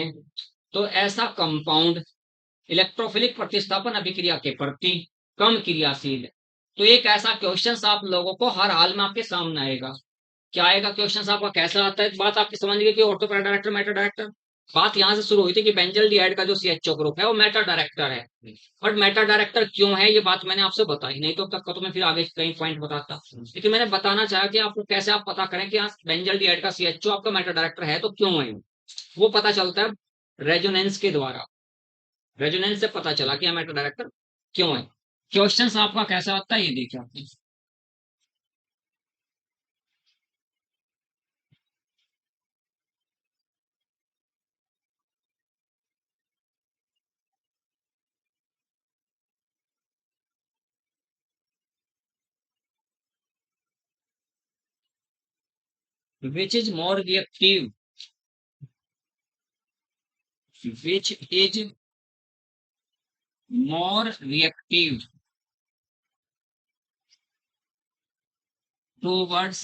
तो ऐसा कंपाउंड इलेक्ट्रोफिलिक प्रतिस्थापन अभिक्रिया के प्रति कम क्रियाशील है। तो एक ऐसा क्वेश्चन आप लोगों को हर हाल में आपके सामने आएगा। क्या आएगा क्वेश्चन आपका? कैसा आता है? बात आपकी समझ गई कि ortho para director, Meta director. बात यहां से शुरू हुई थी कि बेंजल्डिहाइड का जो सीएचओ ग्रुप है वो मेटा डायरेक्टर है। बट मेटा डायरेक्टर क्यों है ये बात मैंने आपसे बताई नहीं, तो अब तक का तो मैं फिर आगे कई पॉइंट बताता, लेकिन मैंने बताना चाहा कि आपको कैसे आप पता करें कि बेंजल्डिहाइड का सीएचओ आपका मेटा डायरेक्टर है तो क्यों है। वो पता चलता है रेजोनेंस के द्वारा। रेजोनेंस से पता चला कि मेटा डायरेक्टर क्यों है। क्वेश्चन आपका कैसा आता है ये देखिए आपने। which is more reactive which is more reactive towards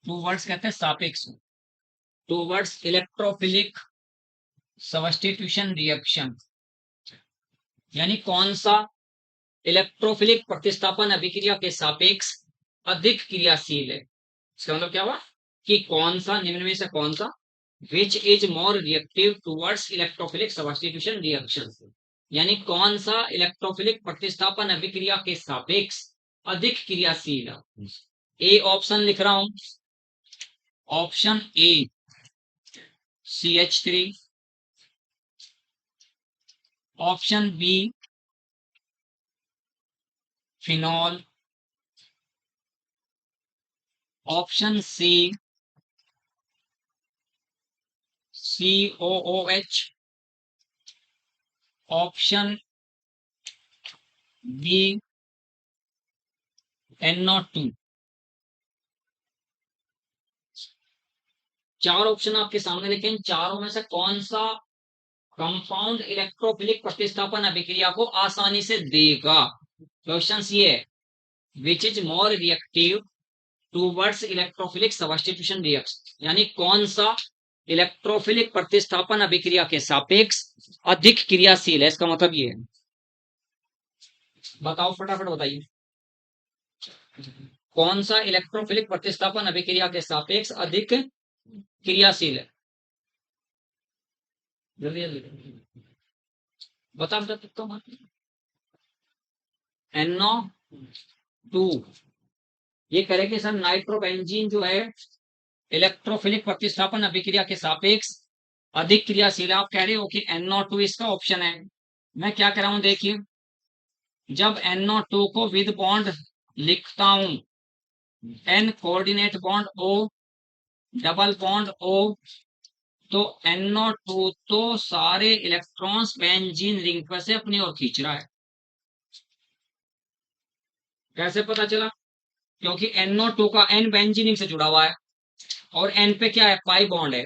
towards कहते हैं सापेक्ष, टूवर्ड्स इलेक्ट्रोफिलिक सब्स्टिट्यूशन रिएक्शन, यानी कौन सा इलेक्ट्रोफिलिक प्रतिस्थापन अभिक्रिया के सापेक्ष अधिक क्रियाशील है। इसका मतलब क्या हुआ कि कौन सा निम्न में से कौन सा which is more reactive towards electrophilic substitution reaction, यानी कौन सा इलेक्ट्रोफिलिक प्रतिस्थापन अभिक्रिया के सापेक्ष अधिक क्रियाशील है। ए ऑप्शन लिख रहा हूं, option A CH3, option B phenol, option C COOH, option B NO2। चार ऑप्शन आपके सामने, लेकिन चारों में से कौन सा कंपाउंड इलेक्ट्रोफिलिक प्रतिस्थापन अभिक्रिया को आसानी से देगा। क्वेश्चन ये है which is more reactive towards electrophilic substitution reaction, यानी कौन सा इलेक्ट्रोफिलिक प्रतिस्थापन अभिक्रिया के सापेक्ष अधिक क्रियाशील है। इसका मतलब ये है, बताओ फटाफट बताइए कौन सा इलेक्ट्रोफिलिक प्रतिस्थापन अभिक्रिया के सापेक्ष अधिक क्रियाशील है। जल्दी जल्दी बता सकता हूँ। NO2 ये करेंगे सर नाइट्रोबेंजीन जो है इलेक्ट्रोफिलिक प्रतिस्थापन अभिक्रिया के सापेक्ष अधिक क्रियाशील है। आप कह रहे हो कि NO2 इसका ऑप्शन है। मैं क्या कह रहा हूं देखिए, जब NO2 को विद बॉन्ड लिखता हूं N coordinate bond O double bond O, तो NO2 तो सारे इलेक्ट्रॉन्स बेंजीन रिंग पर से अपनी ओर खींच रहा है। कैसे पता चला, क्योंकि NO2 का N बेंजीन रिंग से जुड़ा हुआ है और N पे क्या है पाई बॉन्ड है।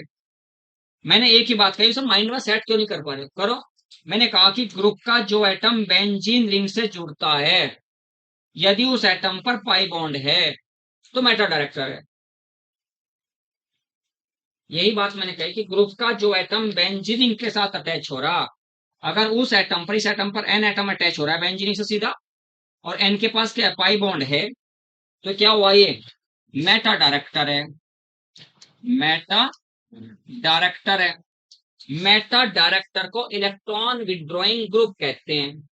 मैंने एक ही बात कही, सर माइंड में सेट क्यों नहीं कर पा रहे, करो। मैंने कहा कि ग्रुप का जो एटम बेंजीन रिंग से जुड़ता है यदि उस एटम पर पाई बॉन्ड है तो मेटा डायरेक्टर है। यही बात मैंने कही कि ग्रुप का जो एटम बेंजीन रिंग के साथ अटैच हो रहा, अगर उस एटम पर, इस एटम पर N एटम अटैच हो रहा है बेंजीन रिंग से सीधा और N के पास क्या पाई बॉन्ड है, तो क्या हुआ ये मेटा डायरेक्टर है। मेटा डायरेक्टर है। मेटा डायरेक्टर को इलेक्ट्रॉन विड्रॉइंग ग्रुप कहते हैं।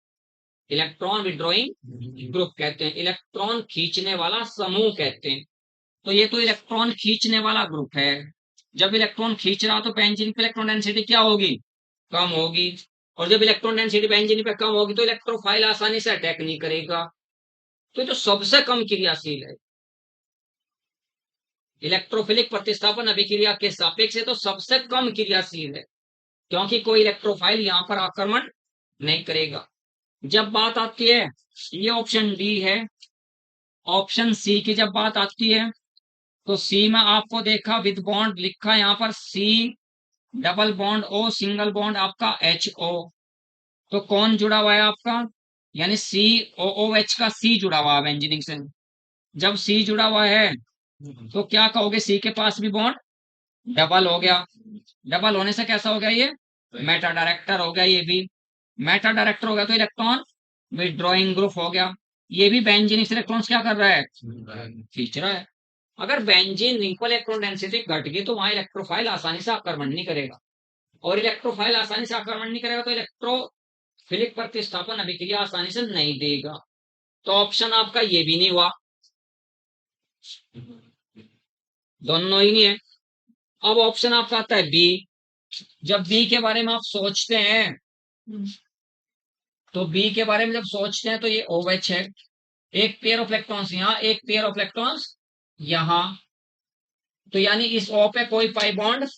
इलेक्ट्रॉन विड्रॉइंग ग्रुप कहते हैं, इलेक्ट्रॉन खींचने वाला समूह कहते हैं। तो ये तो इलेक्ट्रॉन खींचने वाला ग्रुप है। जब इलेक्ट्रॉन खींच रहा तो बेंजीन पे इलेक्ट्रॉन डेंसिटी क्या होगी, कम होगी। और जब इलेक्ट्रॉन डेंसिटी बेंजीन पे कम होगी तो इलेक्ट्रोफाइल आसानी से अटैक नहीं करेगा। तो ये तो सबसे कम क्रियाशील है। इलेक्ट्रोफिलिक प्रतिस्थापन अभिक्रिया के सापेक्ष से तो सबसे कम क्रियाशील है, क्योंकि कोई इलेक्ट्रोफाइल यहां पर आक्रमण नहीं करेगा। जब बात आती है, ये ऑप्शन डी है, ऑप्शन सी की जब बात आती है तो सी में आपको देखा विद बॉन्ड लिखा यहाँ पर C double bond O single bond आपका HO, तो कौन जुड़ा हुआ है आपका, यानी COOH का C जुड़ा हुआ है बेंजीनिंग से। जब C जुड़ा हुआ है तो क्या कहोगे, C के पास भी बॉन्ड डबल हो गया। डबल होने से कैसा हो गया, ये मेटा डायरेक्टर हो गया। ये भी मेटा डायरेक्टर हो गया तो इलेक्ट्रॉन विड्रॉइंग ग्रुप हो गया। ये भी बेंजीनिक इलेक्ट्रॉन्स क्या कर रहा है, खींच रहा है। अगर बेंजीन रिंग पर इलेक्ट्रॉन डेंसिटी घट गई तो वहां इलेक्ट्रोफाइल आसानी से आक्रमण नहीं करेगा, और इलेक्ट्रोफाइल आसानी से आक्रमण नहीं करेगा तो इलेक्ट्रोफिलिक प्रतिस्थापन अभिक्रिया आसानी से नहीं देगा। तो ऑप्शन आपका ये भी नहीं हुआ, दोनों ही नहीं है। अब ऑप्शन आपका आता है बी। जब बी के बारे में आप सोचते हैं, तो बी के बारे में जब सोचते हैं तो ये OH है, एक पेयर ऑफ इलेक्ट्रॉन्स यहाँ, एक पेयर ऑफ इलेक्ट्रॉन्स यहाँ, तो यानी इस O पे कोई पाई बॉन्ड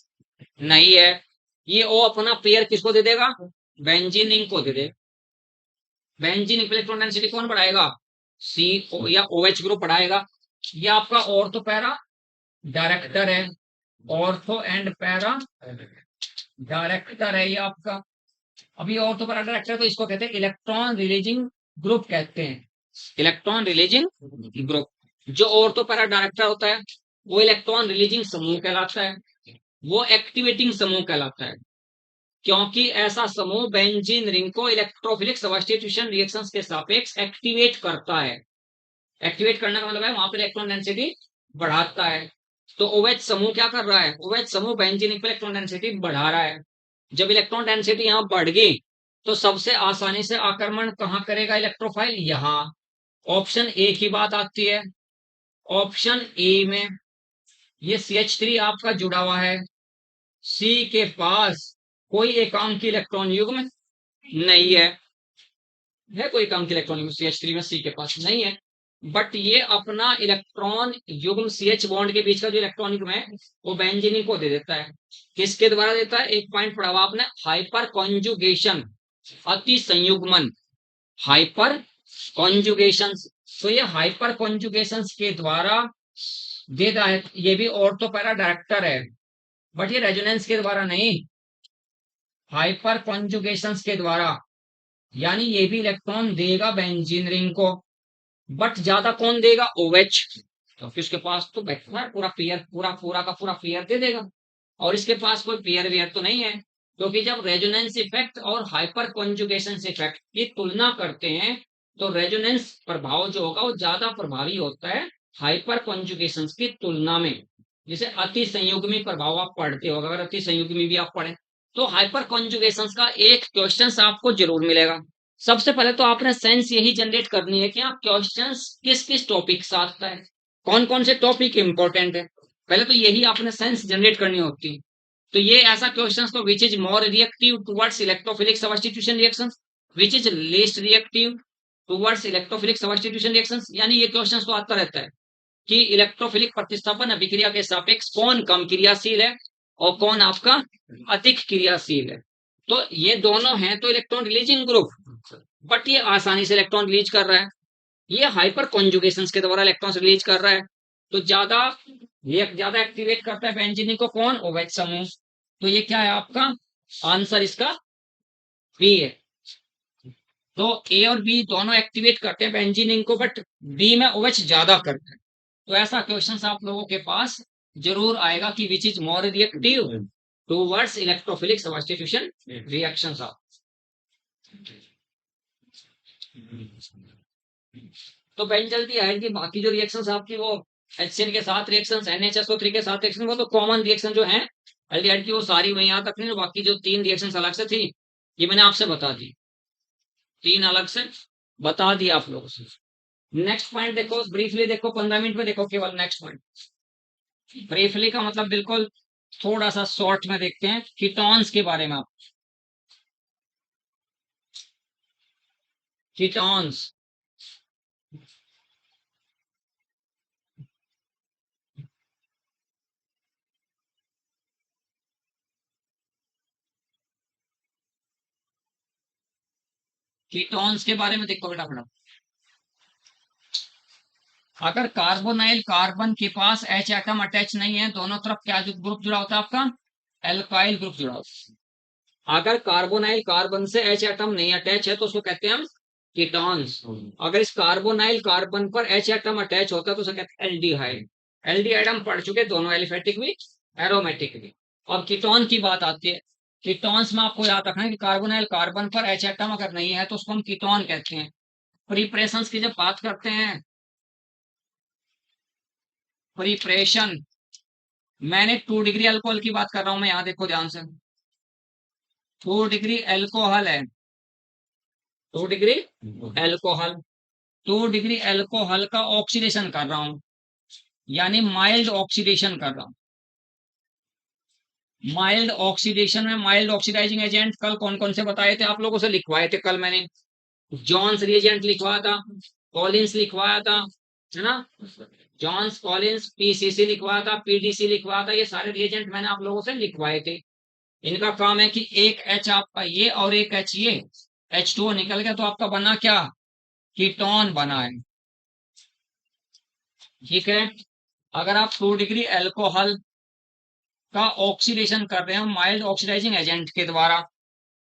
नहीं है। ये O अपना पेयर किसको दे देगा, बेंजीन रिंग को दे देगा। बेंजीन इलेक्ट्रॉन डेंसिटी कौन बढ़ाएगा, सी या OH ग्रुप बढ़ाएगा। ये आपका ऑर्थो पैरा डायरेक्टर है, ऑर्थो एंड पैरा डायरेक्टर है ये आपका। अभी ऑर्थो पैरा डायरेक्टर तो इसको कहते हैं इलेक्ट्रॉन रिलीजिंग ग्रुप कहते हैं, इलेक्ट्रॉन रिलीजिंग ग्रुप। जो ऑर्थो पैरा डायरेक्टर होता है वो इलेक्ट्रॉन रिलीजिंग समूह कहलाता है, वो एक्टिवेटिंग समूह कहलाता है, क्योंकि ऐसा समूह बेंजीन रिंग को इलेक्ट्रोफिलिक सब्स्टिट्यूशन रिएक्शंस के सापेक्ष एक्टिवेट करता है। एक्टिवेट करने का मतलब है वहां पर इलेक्ट्रॉन डेंसिटी बढ़ाता है। तो OH समूह क्या कर रहा है, OH समूह बेंजीन रिंग पर इलेक्ट्रॉन डेंसिटी बढ़ा रहा है। जब इलेक्ट्रॉन डेंसिटी यहाँ बढ़ गई तो सबसे आसानी से आक्रमण कहां करेगा इलेक्ट्रोफाइल, यहाँ। ऑप्शन ए की बात आती है, ऑप्शन ए में ये CH3 आपका जुड़ा हुआ है, सी के पास कोई एकांकी इलेक्ट्रॉन युग्म नहीं है कोई एकांकी इलेक्ट्रॉन युग्म CH3 में सी के पास नहीं है, बट ये अपना इलेक्ट्रॉन युग्म CH बॉन्ड के बीच का जो इलेक्ट्रॉन युग्म है वो बेंजीन को दे देता है। किसके द्वारा देता है, एक पॉइंट पढ़ा हुआ आपने, हाइपर कॉन्जुगेशन, अति संयुग्मन, हाइपर कॉन्जुगेशन। तो ये हाइपर कॉन्जुगेशन के द्वारा देता है। ये भी ऑर्थो पैरा डायरेक्टर है, बट ये रेजोनेंस के द्वारा नहीं, हाइपर कॉन्जुगेशन के द्वारा, यानी ये भी इलेक्ट्रॉन देगा बेंजीन रिंग को, बट ज्यादा कौन देगा, OH, क्योंकि उसके पास तो बैठना पूरा पेयर, पूरा का पूरा पेयर दे देगा, और इसके पास कोई पेयर वेयर तो नहीं है। क्योंकि जब रेजोनेंस इफेक्ट और हाइपर कॉन्जुगेशन इफेक्ट की तुलना करते हैं तो रेजोनेंस प्रभाव जो होगा वो ज्यादा प्रभावी होता है हाइपर कॉन्जुगेशन की तुलना में। जिसे अति संयुग्मी प्रभाव आप पढ़ते हो, अगर अति संयुग्मी भी आप पढ़े तो हाइपर कॉन्जुगेशन का एक क्वेश्चन आपको जरूर मिलेगा। सबसे पहले तो आपने सेंस यही जनरेट करनी है कि आप क्वेश्चंस किस किस टॉपिक से आता है, कौन कौन से टॉपिक इंपॉर्टेंट है, पहले तो यही आपने सेंस जनरेट करनी होती है। तो ये ऐसा क्वेश्चन तो which is more reactive towards electrophilic substitution reactions, which is least reactive towards electrophilic substitution reactions, यानी ये क्वेश्चन तो आता रहता है कि इलेक्ट्रोफिलिक प्रतिस्थापन अभिक्रिया के सापेक्ष कौन कम क्रियाशील है और कौन आपका अधिक क्रियाशील है। तो ये दोनों हैं तो इलेक्ट्रॉन रिलीजिंग ग्रुप, बट ये आसानी से इलेक्ट्रॉन रिलीज कर रहा है, ये हाइपर कॉन्जुगेशन के द्वारा इलेक्ट्रॉन रिलीज कर रहा है। तो ज्यादा एक्टिवेट करता है बेंजीन को कौन, OH समूह। तो ये क्या है आपका आंसर, इसका बी है। तो ए और बी दोनों एक्टिवेट करते हैं बेंजीन को, बट बी में OH ज्यादा करता है। तो ऐसा क्वेश्चन आप लोगों के पास जरूर आएगा कि which is more reactive towards electrophilic substitution reactions of. तो बेंजल्डिहाइड की बाकी जो रिएक्शंस आपकी वो HCl के साथ रिएक्शंस, NHSO3 के साथ रिएक्शन, वो तो कॉमन रिएक्शन जो है एल्डिहाइड की वो सारी वही यहाँ तक नहीं, बाकी जो 3 रिएक्शंस अलग से थी ये मैंने आपसे बता दी, 3 अलग से बता दिया आप लोगों से। नेक्स्ट पॉइंट देखो, ब्रीफली देखो, 15 मिनट में देखो केवल नेक्स्ट पॉइंट। ब्रीफली का मतलब बिल्कुल थोड़ा सा शॉर्ट में देखते हैं कीटोन्स के बारे में। आप कीटोन्स, कीटोन्स के बारे में देखो बेटा फटाफट। अगर कार्बोनाइल कार्बन के पास H एटम अटैच नहीं है, दोनों तरफ क्या ग्रुप जुड़ा होता है आपका, एल्काइल ग्रुप जुड़ा होता है। अगर कार्बोनाइल कार्बन से H एटम नहीं अटैच है तो उसको कहते हैं हम कीटोन्स। अगर इस कार्बोनाइल कार्बन पर H एटम अटैच होता है तो उसे कहते हैं एल्डिहाइड। एल्डिहाइड हम पढ़ चुके, दोनों एलिफेटिक भी एरोमेटिक भी। और कीटोन की बात आती है, कीटोन्स में आपको याद रखना है कि कार्बोनाइल कार्बन पर H एटम अगर नहीं है तो उसको हम कीटोन कहते हैं। प्रिपरेशंस की जब बात करते हैं प्रिपरेशन, मैंने 2 डिग्री अल्कोहल की बात कर रहा हूं मैं, यहां देखो ध्यान से, 2 डिग्री अल्कोहल है, 2 डिग्री अल्कोहल, 2 डिग्री अल्कोहल का ऑक्सीडेशन कर रहा हूं, यानी माइल्ड ऑक्सीडेशन कर रहा हूं। माइल्ड ऑक्सीडेशन में माइल्ड ऑक्सीडाइजिंग एजेंट कल कौन कौन से बताए थे आप लोगों से, लिखवाए थे कल मैंने, जॉन्स रिएजेंट लिखवाया था, कॉलिंस लिखवाया था, है ना, जॉन्स कॉलिंस, पीसीसी लिखवाया था, पीडीसी लिखवाया था, ये सारे रिएजेंट मैंने आप लोगों से लिखवाए थे। इनका काम है कि एक एच आपका ये और एक एच ये, H2O निकल गया तो आपका बना क्या, कीटोन बना है। ठीक है, अगर आप 2 डिग्री अल्कोहल का ऑक्सीडेशन कर रहे हो माइल्ड ऑक्सीडाइजिंग एजेंट के द्वारा,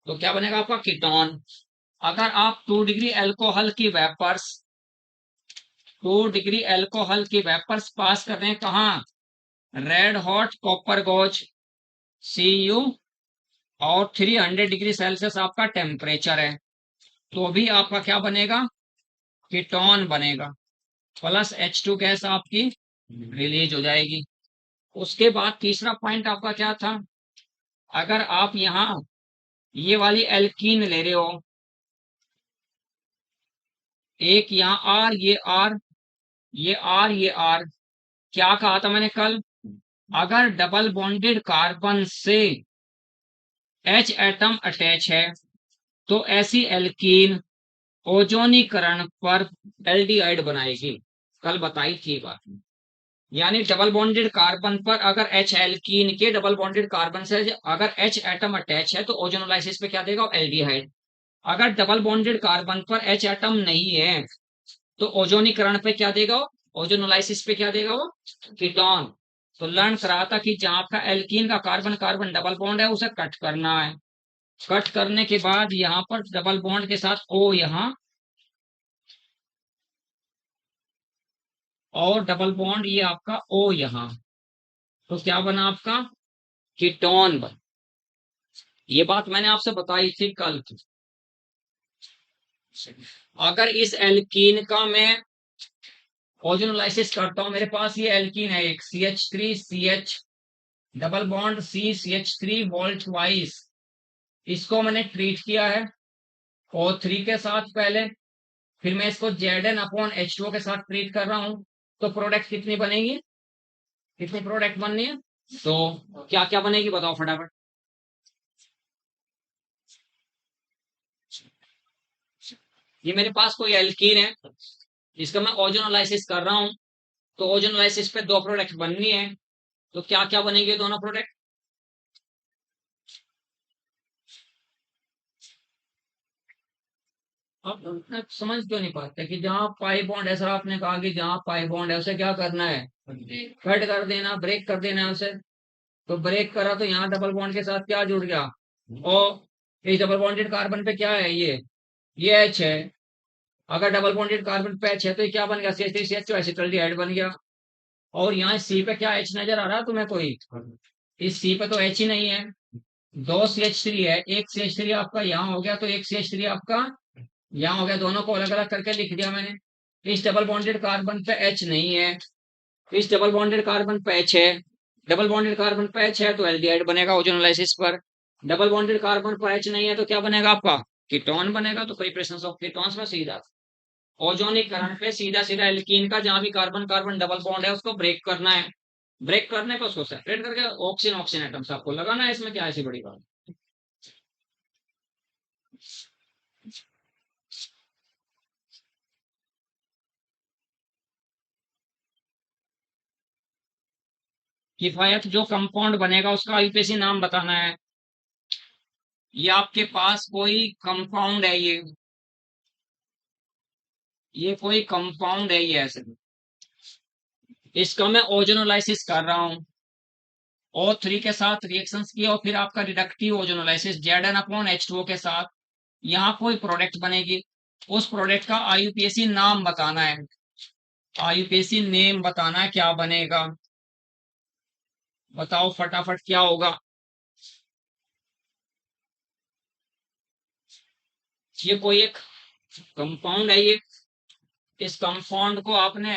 तो क्या बनेगा आपका कीटोन। अगर आप 2 डिग्री अल्कोहल की वेपर्स, 2 डिग्री अल्कोहल की वेपर्स पास कर रहे हैं कहाँ, red hot copper goes CU, और 300 डिग्री सेल्सियस आपका टेम्परेचर है, तो भी आपका क्या बनेगा, कीटोन बनेगा, प्लस H2 गैस आपकी रिलीज हो जाएगी। उसके बाद तीसरा पॉइंट आपका क्या था, अगर आप यहाँ ये वाली एल्कीन ले रहे हो, एक यहाँ आर, ये आर, ये आर, ये आर, क्या कहा था मैंने कल, अगर डबल बॉन्डेड कार्बन से H एटम अटैच है तो ऐसी एल्कीन ओजोनीकरण पर एल्डिहाइड बनाएगी, कल बताई थी बात। यानी डबल बॉन्डेड कार्बन पर अगर H एल्कीन के डबल बॉन्डेड कार्बन से अगर H एटम अटैच है तो ओजोनोलाइसिस पे क्या देगा, एल्डिहाइड। अगर डबल बॉन्डेड कार्बन पर H एटम नहीं है तो ओजोनीकरण पे क्या देगा, ओजोनोलाइसिस पे क्या देगा वो, कीटोन। तो लर्न करा था कि जहां आपका एल्कीन का कार्बन कार्बन डबल बॉन्ड है उसे कट करना है, कट करने के बाद यहाँ पर डबल बॉन्ड के साथ O यहाँ, और डबल बॉन्ड ये आपका O यहाँ, तो क्या बना आपका, कीटोन बना। ये बात मैंने आपसे बताई थी कल की। अगर इस एल्कीन का मैं ओजोनोलाइसिस करता हूं, मेरे पास ये एल्कीन है एक CH3CH double bond CH3 volt wise, इसको मैंने ट्रीट किया है O3 के साथ पहले, फिर मैं इसको Zn/H2O के साथ ट्रीट कर रहा हूं, तो प्रोडक्ट कितनी बनेगी, कितनी प्रोडक्ट बननी है, तो क्या क्या बनेगी बताओ फटाफट। ये मेरे पास कोई एल्कीन है, इसका मैं ओजोनोलाइसिस कर रहा हूं, तो ओजोनोलाइसिस पे 2 प्रोडक्ट बननी है, तो क्या क्या बनेंगे दोनों प्रोडक्ट, आप समझ क्यों नहीं पाते कि जहां पाई बॉन्ड है, सर आपने कहा कि जहां पाई बॉन्ड है उसे क्या करना है, कट कर देना, ब्रेक कर देना है उसे, तो ब्रेक करा तो यहाँ डबल बॉन्ड के साथ क्या जुड़ गया, और इस डबल बॉन्डेड कार्बन पे क्या है, ये H है, अगर डबल बॉन्डेड कार्बन पे H है तो ये क्या बन गया, CH3CH एसिटल्डिहाइड बन गया। और यहाँ सी पे क्या H नजर आ रहा है तुम्हें कोई, इस सी पे तो H ही नहीं है, 2 CH3 है, एक CH3 आपका यहाँ हो गया, तो एक CH3 आपका यहाँ हो गया, दोनों को अलग अलग करके लिख दिया मैंने। इस डबल बॉन्डेड कार्बन पे H नहीं है, इस डबल बॉन्डेड कार्बन पे H है, डबल बॉन्डेड कार्बन पे H है तो एल्डिहाइड बनेगा ओजोनोलाइसिस पर, डबल बॉन्डेड कार्बन पर H नहीं है तो क्या बनेगा आपका, कीटोन बनेगा। तो प्रिपरेशन ऑफ कीटोन्स में सीधा ओजोनीकरण पे सीधा सीधा एल्कीन का जहां भी कार्बन कार्बन डबल बॉन्ड है उसको ब्रेक करना है, ब्रेक करने पे उसको सेपरेट करके ऑक्सीजन ऑक्सीजन एटम्स आपको लगाना है, इसमें क्या ऐसी बड़ी बात। किफायत जो कंपाउंड बनेगा उसका आईपीसी नाम बताना है। ये आपके पास कोई कंपाउंड है, ये कोई कंपाउंड है, ये ऐसे, इसका मैं ओजोनोलाइसिस कर रहा हूँ, O3 के साथ रिएक्शंस किया और फिर आपका रिडक्टिव ओजोनोलाइसिस Zn/H2O के साथ, यहाँ कोई प्रोडक्ट बनेगी, उस प्रोडक्ट का आईयूपीएसी नाम बताना है, आईयूपीएसी नेम बताना है, क्या बनेगा बताओ फटाफट क्या होगा। ये कोई एक कंपाउंड है, ये इस कंपाउंड को आपने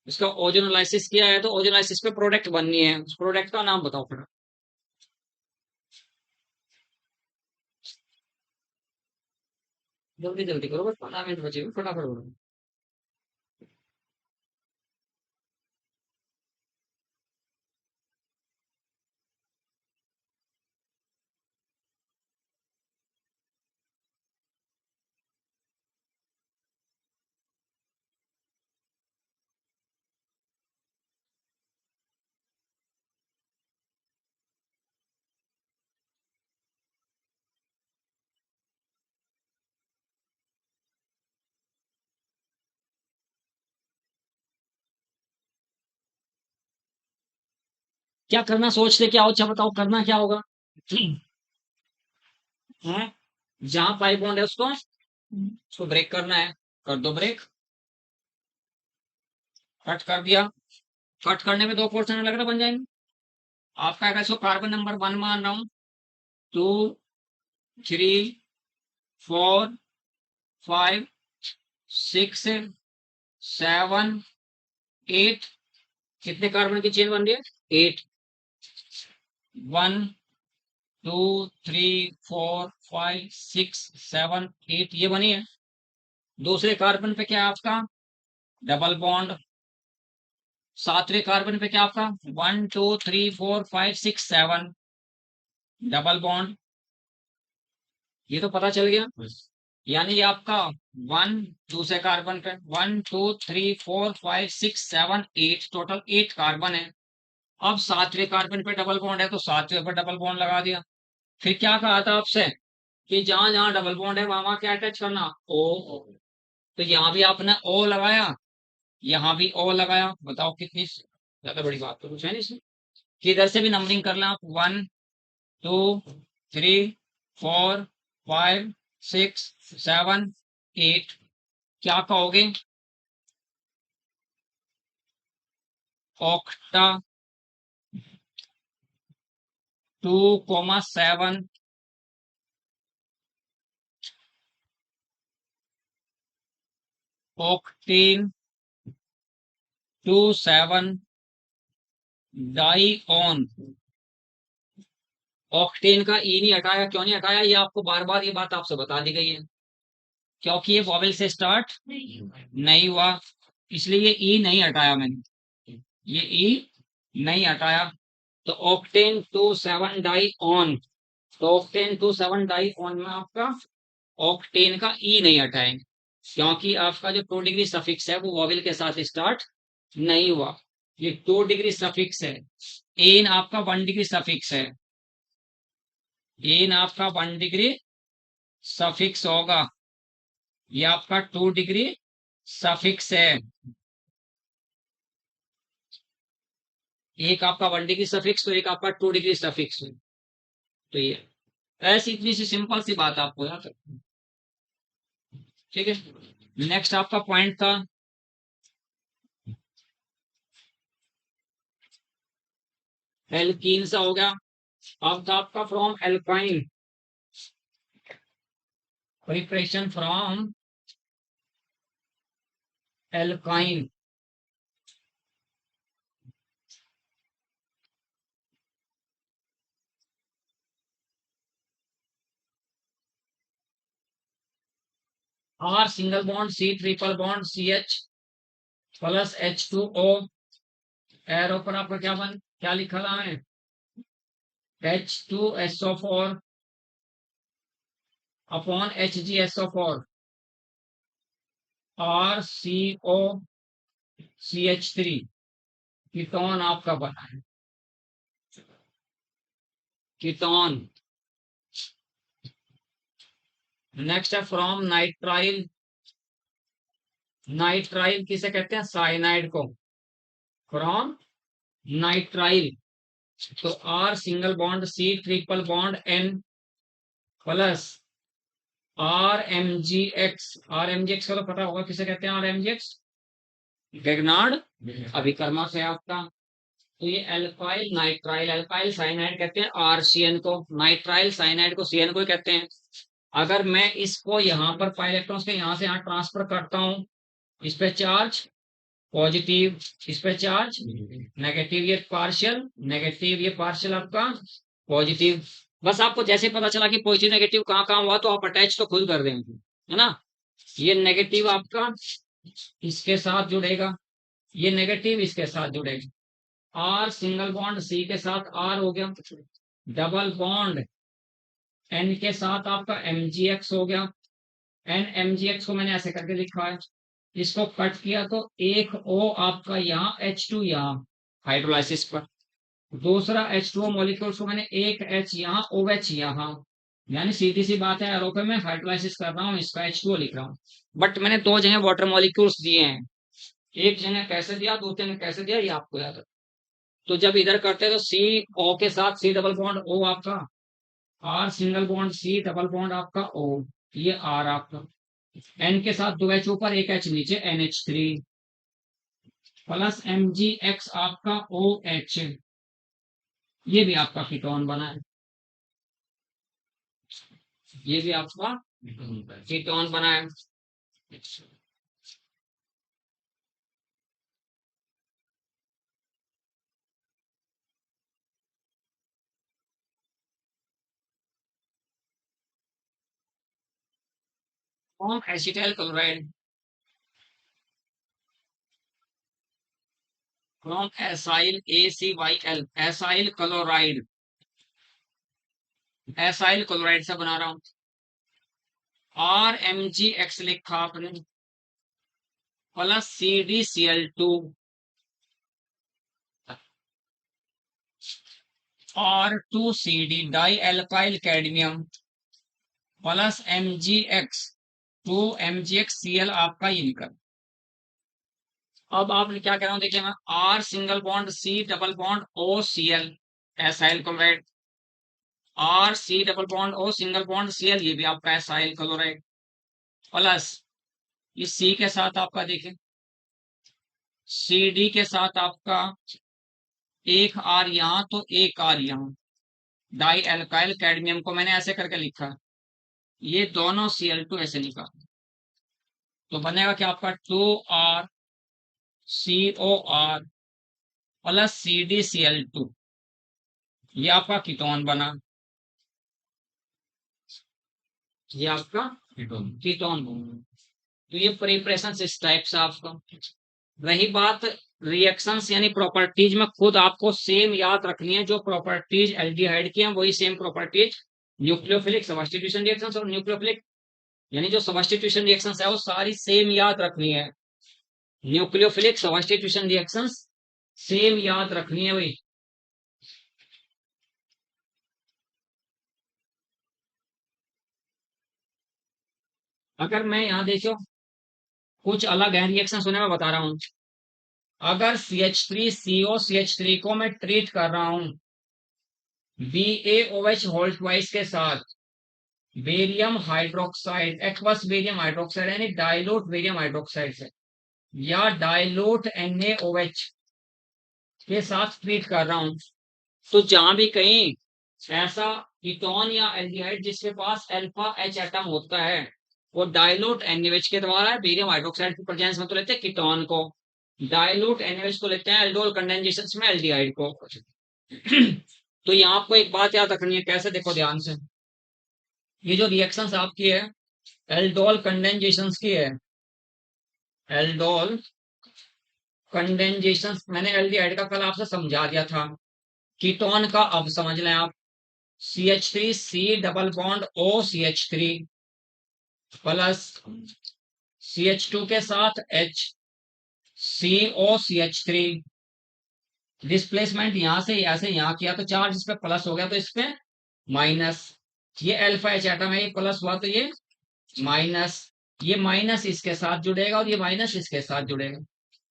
इसका ओजोनोलाइसिस किया है तो ओजोनोलाइसिस पे प्रोडक्ट बननी है, उस प्रोडक्ट का नाम बताओ फिर। जल्दी जल्दी करो, बस 15 मिनट बचे हुए, फटाफट करो। क्या करना सोचते क्या हो, अच्छा बताओ करना क्या होगा। हैं? जहां पाई बॉन्ड है उसको ब्रेक करना है, कर दो ब्रेक। कट कर दिया। कट करने में दो पोर्शन अलग अलग बन जाएंगे। आपका अगर इसको कार्बन नंबर 1 मान रहा हूं, 2, 3, 4, 5, 6, 7, 8। कितने कार्बन की चेन बन रही है? 8। 1, 2, 3, 4, 5, 6, 7, 8 ये बनी है। दूसरे कार्बन पे क्या है आपका? Double bond. सातवें कार्बन पे क्या आपका? 1, 2, 3, 4, 5, 6, 7 डबल बॉन्ड। ये तो पता चल गया। यानी ये आपका 1, दूसरे कार्बन पे 1, 2, 3, 4, 5, 6, 7, 8 टोटल 8 कार्बन है। अब सातवें कार्बन पे डबल बॉन्ड है तो सातवें पर डबल बॉन्ड लगा दिया। फिर क्या कहा था आपसे कि जहां जहां डबल बॉन्ड है वहां वहां क्या अटैच करना? ओ। तो यहाँ भी आपने ओ लगाया, यहाँ भी ओ लगाया। बताओ कितनी ज्यादा बड़ी बात तो कुछ है नहीं इसमें। कि इधर से भी नंबरिंग कर लें आप, 1, 2, 3, 4, 5, 6, 7, 8। क्या कहोगे? Octa 2, 7 octane 2, 7 dione. Octane का ई नहीं हटाया, क्यों नहीं हटाया? ये आपको बार बार ये बात आपसे बता दी गई है, क्योंकि ये वॉवेल से स्टार्ट नहीं हुआ, इसलिए ये ई नहीं हटाया मैंने, ये ई नहीं हटाया। तो ऑक्टेन 2, 7 डाई ऑन। तो ऑक्टेन 2, 7 डाई ऑन में आपका ऑक्टेन का ई नहीं हटाएंगे, क्योंकि आपका जो 2 डिग्री सफिक्स है वो वॉवेल के साथ स्टार्ट नहीं हुआ। ये 2 डिग्री सफिक्स है। एन आपका 1 डिग्री सफिक्स है। एन आपका 1 डिग्री सफिक्स होगा। ये आपका 2 डिग्री सफिक्स है। एक आपका 1 डिग्री सफिक्स तो एक आपका 2 डिग्री सफिक्स। तो ये ऐसी इतनी सी सिंपल सी बात आपको याद रखनी। ठीक है, नेक्स्ट आपका पॉइंट था एल्कीन सा हो गया। अब था आपका from alkyne, preparation from alkyne. R single bond, C triple bond, C H plus H2O। Arrow पर आपका क्या लिखा रहा है? H2SO4 upon HgSO4 RCOCH3 ketone आपका बना है। कीटोन। नेक्स्ट है फ्रॉम नाइट्राइल। नाइट्राइल किसे कहते हैं? साइनाइड को। From nitrile. तो R single bond, C triple bond, N plus R M G X का तो पता होगा किसे कहते हैं? RMGX गैगनार्ड अभिकर्मक है आपका। तो ये एल्काइल नाइट्राइल, एल्काइल साइनाइड कहते हैं RCN को, नाइट्राइल साइनाइड को CN को ही कहते हैं। अगर मैं इसको यहाँ पर पाई इलेक्ट्रॉन्स के यहाँ से यहाँ ट्रांसफर करता हूँ, इस पे चार्ज पॉजिटिव इस पे चार्ज, नेगेटिव ये पार्शियल, नेगेटिव ये पार्शियल आपका पॉजिटिव। बस आपको जैसे पता चला कि पॉजिटिव नेगेटिव कहाँ कहाँ हुआ तो आप अटैच तो खुद कर देंगे, है ना। ये नेगेटिव आपका इसके साथ जुड़ेगा, ये नेगेटिव इसके साथ जुड़ेगा। आर सिंगल बॉन्ड सी के साथ आर हो गया, डबल बॉन्ड एन के साथ आपका MgX हो गया। एन MgX को मैंने ऐसे करके लिखा है, इसको कट किया तो एक O आपका यहाँ H2 यहाँ हाइड्रोलाइसिस पर, दूसरा H2O मॉलिक्यूल्स को मैंने एक H यहाँ OH यहाँ, यानी सीधी सी बात है एरो पे मैं हाइड्रोलाइसिस कर रहा हूँ, इसका H2O लिख रहा हूँ। बट मैंने दो जगह वाटर मॉलिक्यूल्स दिए हैं, एक जगह कैसे दिया दूसरे जगह कैसे दिया ये आपको याद है। तो जब इधर करते हैं तो CO के साथ C डबल बॉन्ड O आपका, R single bond C double bond आपका O, ये R आपका, N के साथ दो H ऊपर एक H नीचे NH3 प्लस MgX आपका OH, ये भी आपका कीटोन बना है, ये भी आपका कीटोन बना है। कौन acetyl chloride, from acyl ACYL, acyl chloride, acyl chloride से बना रहा हूं। RMgX लिखा आपने plus CdCl2 R2CD di alkyl cadmium plus MgX 2MgXCl आपका ये निकल। अब आपने क्या कह रहा हूं देखिए मैं, R single bond C double bond OCl acyl chloride, RC double bond O single bond Cl ये भी आपका एसाइल क्लोराइड, प्लस ये C के साथ आपका देखिए CD के साथ आपका एक R यहाँ तो एक R यहाँ, डाई एल्काइल कैडमियम को मैंने ऐसे करके लिखा, ये दोनों Cl2 ऐसे लिखा, तो बनेगा क्या आपका 2RCOR प्लस CdCl2, ये आपका कीटोन बना, ये आपका कीटोन बना। तो ये प्रिपरेशन इस टाइप से आपका। रही बात रिएक्शंस यानी प्रॉपर्टीज में, खुद आपको सेम याद रखनी है, जो प्रॉपर्टीज एल्डिहाइड की हैं वही same properties nucleophilic substitution reactions और न्यूक्लियोफिलिक यानी जो सब्स्टिट्यूशन रिएक्शंस है वो सारी सेम याद रखनी है। न्यूक्लियोफिलिक सब्स्टिट्यूशन रिएक्शंस सेम याद रखनी है भाई। अगर मैं यहाँ देखो कुछ अलग है रिएक्शन होने में बता रहा हूं, अगर CH3CO को मैं ट्रीट कर रहा हूं BaOH होल ट्वाइस के साथ barium hydroxide aqueous barium hydroxide यानी डाइल्यूट बेरियम हाइड्रोक्साइड से, या डाइल्यूट NaOH के साथ ट्रीट कर रहा हूं, तो जहां भी कहीं ऐसा कीटोन या एल्डिहाइड जिसके पास अल्फा H एटम होता है वो डाइल्यूट NaOH के द्वारा बेरियम हाइड्रोक्साइड की प्रेजेंस में तो लेते हैं कीटोन को, डाइल्यूट NaOH को लेते हैं एल्डोल कंडेंसेशन में एल्डिहाइड को। तो यहाँ आपको एक बात याद रखनी है, कैसे देखो ध्यान से, ये जो रिएक्शंस आपकी है एल्डोल कंडेंसेशन की है, एल्डोल कंडेंसेशन मैंने एल्डिहाइड का कल आपसे समझा दिया था, कीटोन का अब समझ लें आप, CH3C double bond OCH3 plus CH2 के साथ H COCH3, डिस्प्लेसमेंट यहां से ऐसे यहां किया तो चार्ज इस पे प्लस हो गया तो इस पे माइनस, ये अल्फा H एटम है ये प्लस हुआ तो ये माइनस, ये माइनस इसके साथ जुड़ेगा और ये माइनस इसके साथ जुड़ेगा।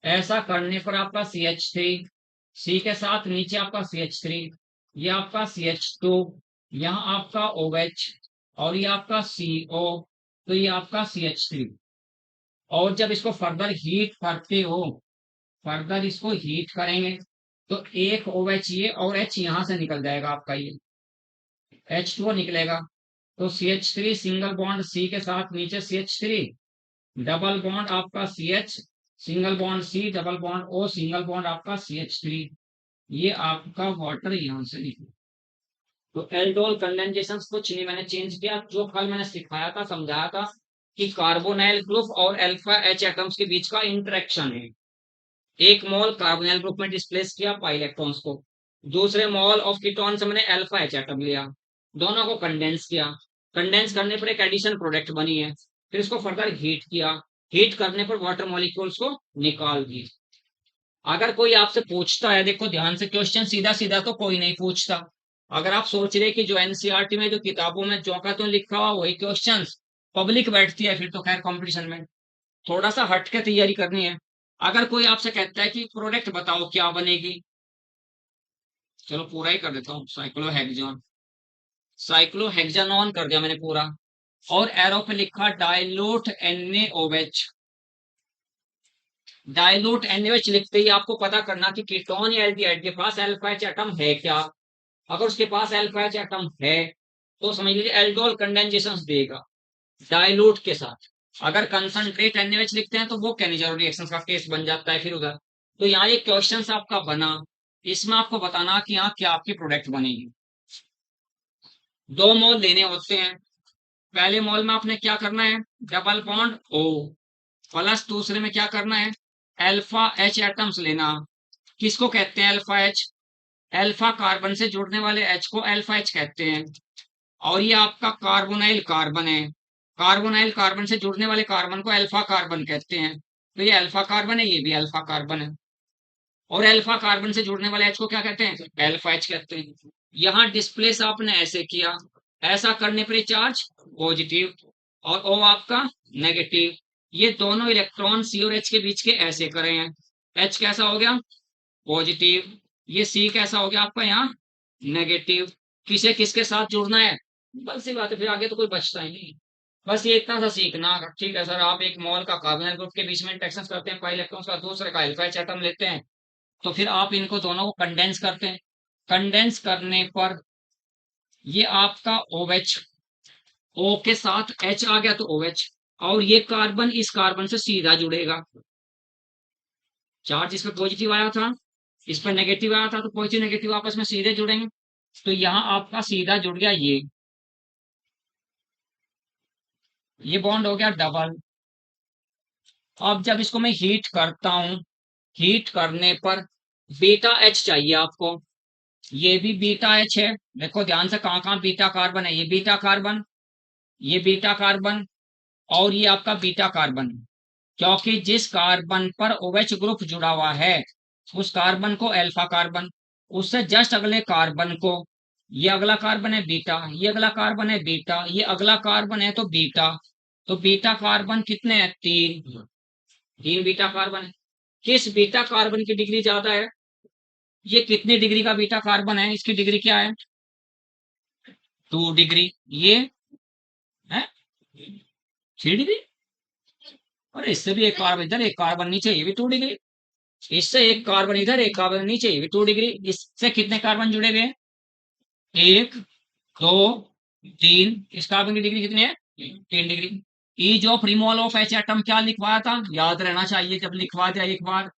ऐसा करने पर आपका CH3 C के साथ नीचे आपका CH3, ये आपका CH2, यहाँ आपका OH और ये आपका CO, तो ये आपका CH3। और जब इसको फर्दर हीट करते हो, फर्दर इसको हीट करेंगे तो एक OH ये और H यहां से निकल जाएगा आपका, ये H2O निकलेगा, तो CH3 सिंगल बॉन्ड C के साथ नीचे CH3 डबल बॉन्ड आपका CH सिंगल बॉन्ड सी, डबल बॉन्ड ओ, सिंगल बॉन्ड आपका CH3, ये आपका वाटर यहाँ से निकला। तो एल्डोल कंडेंसेशन कुछ नहीं मैंने चेंज किया, जो कल मैंने सिखाया था, समझाया था कि कार्बोनाइल ग्रुप और अल्फा H एटम्स के बीच का इंटरेक्शन है। एक मोल कार्बोनाइल ग्रुप में डिस्प्लेस किया पाई इलेक्ट्रॉन्स को, दूसरे मोल ऑफ कीटोन से मैंने अल्फा H एटम लिया, दोनों को कंडेंस किया, कंडेंस करने पर एक एडिशन प्रोडक्ट बनी है, फिर इसको फर्दर हीट किया, हीट करने पर वाटर मॉलिक्यूल्स को निकाल दिए। अगर कोई आपसे पूछता है, देखो ध्यान से, क्वेश्चन सीधा सीधा तो कोई नहीं पूछता। अगर आप सोच रहे कि जो एनसीईआरटी में, जो किताबों में जो का तो लिखा हुआ वही क्वेश्चंस पब्लिक बैठती है, फिर तो खैर कंपटीशन में थोड़ा सा हट के तैयारी करनी है। अगर कोई आपसे कहता है कि प्रोडक्ट बताओ क्या बनेगी, चलो पूरा ही कर देता हूँ, साइक्लोहेक्सोन, साइक्लोहेक्सानॉन कर दिया मैंने पूरा, और एरो पे लिखा डाइल्यूट NaOH। डाइल्यूट NaOH लिखते ही आपको पता करना कि कीटोन या एल्डिहाइड के पास अल्फा H एटम है क्या। अगर उसके पास अल्फा H एटम है तो समझ लीजिए एल्डोल कंडेंसेशन देगा डाइल्यूट के साथ। अगर कंसंट्रेट NaOH लिखते हैं तो वो कैनिजरो रिएक्शन का केस बन जाता है फिर उधर। तो यहाँ ये क्वेश्चन आपका बना, इसमें आपको बताना कि यहाँ क्या आपकी प्रोडक्ट बनेगी। 2 मोल लेने होते हैं, पहले मोल में आपने क्या करना है, डबल बॉन्ड O प्लस दूसरे में क्या करना है, अल्फा H एटम्स लेना। किसको कहते हैं अल्फा H? अल्फा कार्बन से जुड़ने वाले H को अल्फा H कहते हैं। और ये आपका कार्बोनाइल कार्बन है, कार्बोनाइल कार्बन से जुड़ने वाले कार्बन को अल्फा कार्बन कहते हैं। तो ये अल्फा कार्बन है, ये भी अल्फा कार्बन है। और अल्फा कार्बन से जुड़ने वाले H को क्या कहते हैं, अल्फा H कहते हैं। यहाँ डिस्प्लेस आपने ऐसे किया, ऐसा करने पर चार्ज पॉजिटिव और O आपका नेगेटिव। ये दोनों इलेक्ट्रॉन C और H के बीच के ऐसे करे हैं, H कैसा हो गया, पॉजिटिव, ये C कैसा हो गया आपका यहाँ, नेगेटिव। किसे किसके साथ जुड़ना है, बस सी बात है, फिर आगे तो कोई बचता ही नहीं। बस ये इतना सा सीखना, ठीक है सर, आप एक मोल का कार्बोनाइल ग्रुप के बीच में इंटरेक्शन करते हैं पाई इलेक्ट्रॉन्स का, दूसरे का अल्फा H एटम लेते हैं, तो फिर आप इनको दोनों को कंडेंस करते हैं। कंडेंस करने पर ये आपका OH, O के साथ H आ गया तो OH, और ये कार्बन इस कार्बन से सीधा जुड़ेगा। चार्ज इस पर पॉजिटिव आया था, इस पर नेगेटिव आया था, तो पॉजिटिव नेगेटिव आपस में सीधे जुड़ेंगे। तो यहाँ आपका सीधा जुड़ गया ये बॉन्ड हो गया डबल। अब जब इसको मैं हीट करता हूं, हीट करने पर बीटा H चाहिए आपको, ये भी बीटा H है। देखो ध्यान से, कहाँ कहाँ बीटा कार्बन है, ये बीटा कार्बन, ये बीटा कार्बन, और ये आपका बीटा कार्बन। क्योंकि जिस कार्बन पर OH ग्रुप जुड़ा हुआ है उस कार्बन को अल्फा कार्बन, उससे जस्ट अगले कार्बन को, ये अगला कार्बन है बीटा, ये अगला कार्बन है बीटा, ये अगला कार्बन है तो बीटा। तो बीटा कार्बन कितने हैं, 3, 3 बीटा कार्बन है। किस बीटा कार्बन की डिग्री ज्यादा है, ये कितनी डिग्री का बीटा कार्बन है, इसकी डिग्री क्या है, 2 डिग्री। ये है 3 डिग्री। और इससे भी एक कार्बन इधर, एक कार्बन नीचे, ये भी 2 डिग्री। इससे एक कार्बन इधर, एक कार्बन नीचे, ये भी 2 डिग्री। इससे कितने कार्बन जुड़े हुए हैं, 1, 2, 3। इस कार्बन की डिग्री कितनी है, 3 डिग्री। Ease of removal of H atom क्या लिखवाया था, याद रहना चाहिए जब लिखवा दिया एक बार।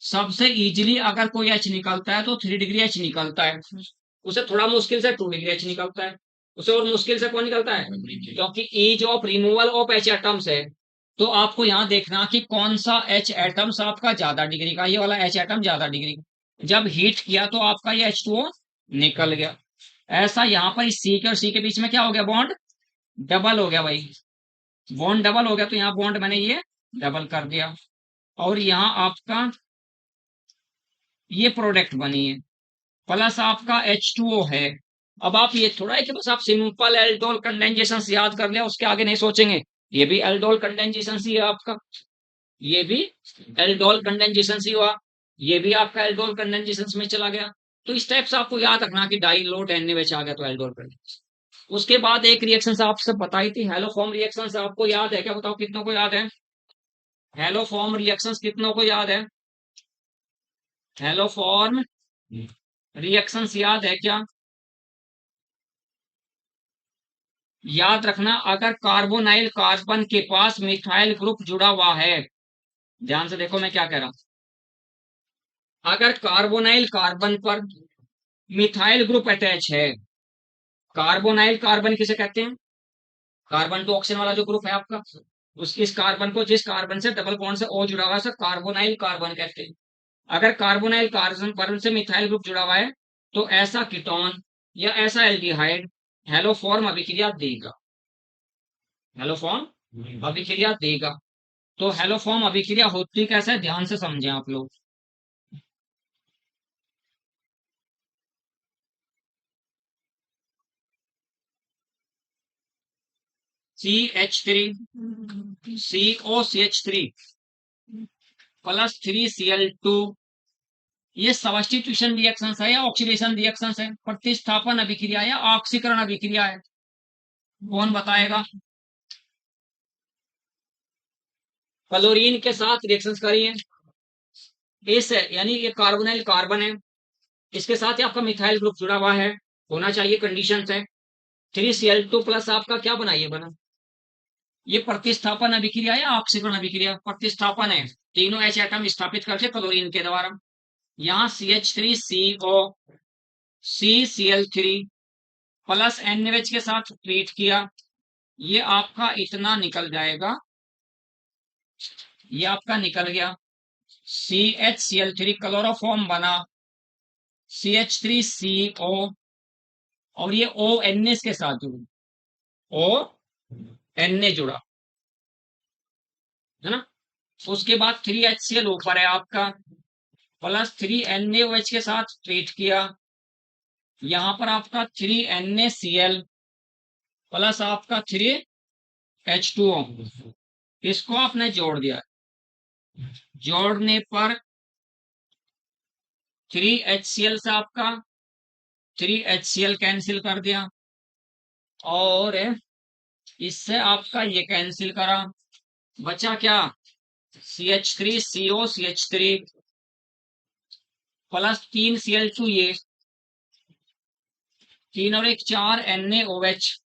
सबसे इजीली अगर कोई H निकलता है तो 3 डिग्री H निकलता है, उसे थोड़ा मुश्किल से 2 डिग्री H निकलता है, उसे और मुश्किल से कौन निकलता है, क्योंकि ease of removal of H atoms है। तो आपको यहाँ देखना कि कौन सा H एटम्स आपका ज्यादा डिग्री का, ये वाला H एटम ज्यादा डिग्री का। जब हीट किया तो आपका ये H2O निकल गया। ऐसा यहाँ पर इस C के और C के बीच में क्या हो गया, बॉन्ड डबल हो गया भाई, बॉन्ड डबल हो गया। तो यहाँ बॉन्ड मैंने ये डबल कर दिया, और यहाँ आपका ये प्रोडक्ट बनी है, प्लस आपका H2O है। अब आप ये थोड़ा है कि बस आप सिंपल एल्डोल कंडेंसेशन याद कर लिया, उसके आगे नहीं सोचेंगे। ये भी एल्डोल कंडेंसेशन ही है आपका, ये भी एल्डोल कंडेंसेशन ही हुआ, ये भी आपका एल्डोल कंडेंसेशन में चला गया। तो इस टाइप से आपको याद रखना कि डाइलोट NaOH आ गया तो एल्डोल कंडेंसेशन। उसके बाद एक रिएक्शन से आपसे बताई थी, हेलोफॉर्म रिएक्शन से, आपको याद है क्या, बताओ कितनों को याद है, हेलोफॉर्म रिएक्शंस कितनों को याद है, हेलोफॉर्म रिएक्शंस याद है क्या। याद रखना, अगर कार्बोनाइल कार्बन के पास मिथाइल ग्रुप जुड़ा हुआ है, ध्यान से देखो मैं क्या कह रहा हूं। अगर कार्बोनाइल कार्बन पर मिथाइल ग्रुप अटैच है, कार्बोनाइल कार्बन किसे कहते हैं? कार्बन टू ऑक्सीजन वाला जो ग्रुप है आपका, उस इस कार्बन को, जिस कार्बन से डबल बॉन्ड से O जुड़ा हुआ है, उसे कार्बोनाइल कार्बन कहते हैं। अगर कार्बोनाइल कार्बन से मिथाइल ग्रुप जुड़ा हुआ है, तो ऐसा कीटोन या ऐसा एल्डिहाइड हेलोफॉर्म अभिक्रिया देगा। हेलोफॉर्म अभिक्रिया देगा। तो हेलोफॉर्म अभिक्रिया होती कैसे, ध्यान से समझें आप लोग। CH3 COCH3 प्लस 3Cl2, ये सब्स्टिट्यूशन रिएक्शन है या ऑक्सीडेशन रिएक्शन है? प्रतिस्थापन अभिक्रिया या ऑक्सीकरण अभिक्रिया है? कौन बताएगा? क्लोरीन के साथ रिएक्शन करिए, इस यानी ये कार्बोनाइल कार्बन है, इसके साथ ही आपका मिथाइल ग्रुप जुड़ा हुआ है, होना चाहिए, कंडीशन है। 3Cl2 प्लस आपका क्या बना, ये बना, ये प्रतिस्थापन अभिक्रिया या ऑक्सीकरण अभिक्रिया? प्रतिस्थापन है, तीनों H एटम स्थापित करके क्लोरीन के द्वारा। यहाँ CH3CO CCl3 प्लस NaOH के साथ ट्रीट किया, ये आपका इतना निकल जाएगा, ये आपका निकल गया। CHCl3 क्लोरोफॉर्म बना, CH3CO, और ये ONA के साथ जुड़ा, ONA जुड़ा है ना। उसके बाद 3HCl ऊपर है आपका, प्लस 3NaOH के साथ ट्रीट किया, यहां पर आपका 3NaCl प्लस आपका 3H2O, इसको आपने जोड़ दिया, जोड़ने पर 3HCl से आपका 3HCl कैंसिल कर दिया, और इससे आपका ये कैंसिल करा, बचा क्या, CH3CO CH3 प्लस 3Cl2, ये 3 और 1 4 NaOH,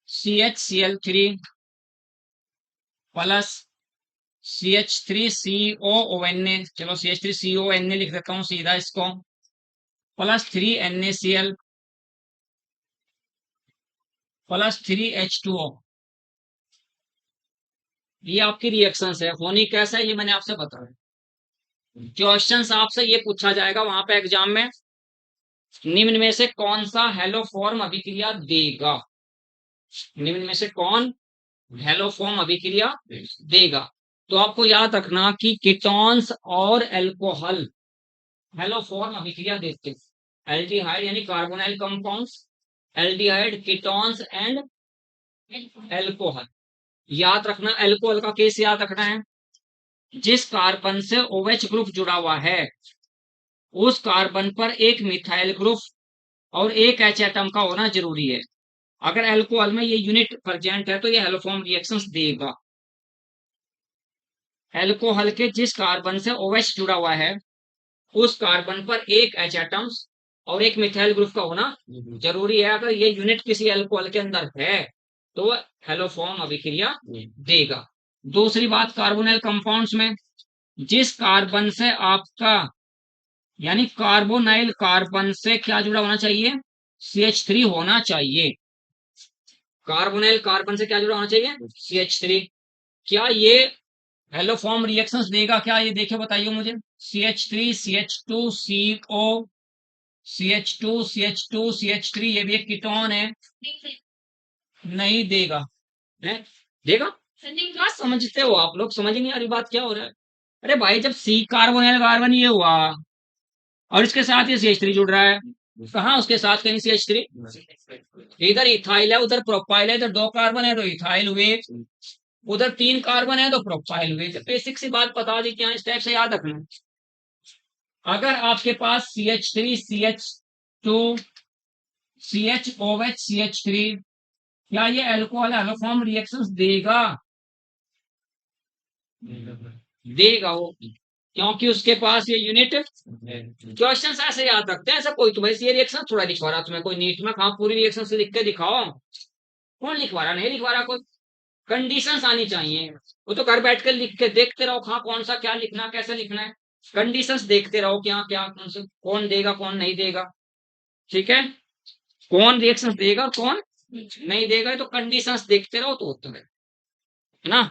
CHCl3 प्लस CH3COONA, चलो CH3CONA लिख देता हूं सीधा इसको, प्लस 3NaCl प्लस 3H2O। ये आपकी रिएक्शंस है, होनी कैसा है ये मैंने आपसे बताया। क्वेश्चंस आपसे ये पूछा जाएगा वहां पे एग्जाम में, निम्न में से कौन सा हेलोफॉर्म अभिक्रिया देगा, निम्न में से कौन हेलोफॉर्म अभिक्रिया देगा। तो आपको याद रखना कि कीटोन्स और एल्कोहल हेलोफॉर्म अभिक्रिया देते हैं। एल्डिहाइड यानी carbonyl compounds, aldehyde, ketones and alcohol. याद रखना, एल्कोहल का केस याद रखना है, जिस कार्बन से OH ग्रुप जुड़ा हुआ है, उस कार्बन पर एक मिथाइल ग्रुप और एक H एटम का होना जरूरी है। अगर एल्कोहल में ये यूनिट प्रेजेंट है तो ये हेलोफॉर्म रिएक्शंस देगा। एल्कोहल के जिस कार्बन से OH जुड़ा हुआ है, उस कार्बन पर एक H एटम्स और एक मिथाइल ग्रुप का होना जरूरी है। अगर ये यूनिट किसी एल्कोहल के अंदर है तो हेलोफॉर्म अभिक्रिया देगा। दूसरी बात, कार्बोनाइल कंपाउंड्स में जिस कार्बन से आपका, यानी कार्बोनाइल कार्बन से क्या जुड़ा होना चाहिए, CH3 होना चाहिए। कार्बोनाइल कार्बन से क्या जुड़ा होना चाहिए, CH3। क्या ये हेलोफॉर्म रिएक्शंस देगा क्या, ये देखिए बताइए मुझे। CH3 CH2 CO CH2 CH2 CH3, ये भी एक कीटोन है, नहीं देगा है? देगा? क्या समझते हो आप लोग, समझ नहीं आ रही बात क्या हो रहा है। अरे भाई, जब C कार्बोनाइल कार्बन ये हुआ और इसके साथ ये CH3 जुड़ रहा है, कहा उसके साथ कहीं CH3, इधर इथाइल है उधर प्रोपाइल है, इधर 2 कार्बन है तो इथाइल हुए, उधर 3 कार्बन है तो प्रोपाइल हुए। बेसिक सी बात बता दी क्या, इस टाइप से याद रखना। अगर आपके पास CH3 CH2 CHOH CH3, क्या ये एल्कोहल हेलोफॉर्म रिएक्शंस देगा? देगा वो, क्योंकि उसके पास ये यूनिट। क्वेश्चन ऐसे याद रखते हैं, ऐसा कोई तुम्हें ये रिएक्शन थोड़ा लिखवा रहा, तुम्हें कोई नीट में कहा पूरी रिएक्शन से लिख के दिखाओ, कौन लिखवा रहा, नहीं लिखवा रहा कोई। कंडीशंस आनी चाहिए। वो तो घर बैठ कर लिख के देखते रहो, हाँ कौन सा क्या लिखना, कैसे लिखना है, कंडीशंस देखते रहो कि हाँ क्या कौन देगा कौन नहीं देगा, ठीक है, कौन रिएक्शन देगा और कौन नहीं देगा, तो कंडीशंस देखते रहो तो उत्तर है ना।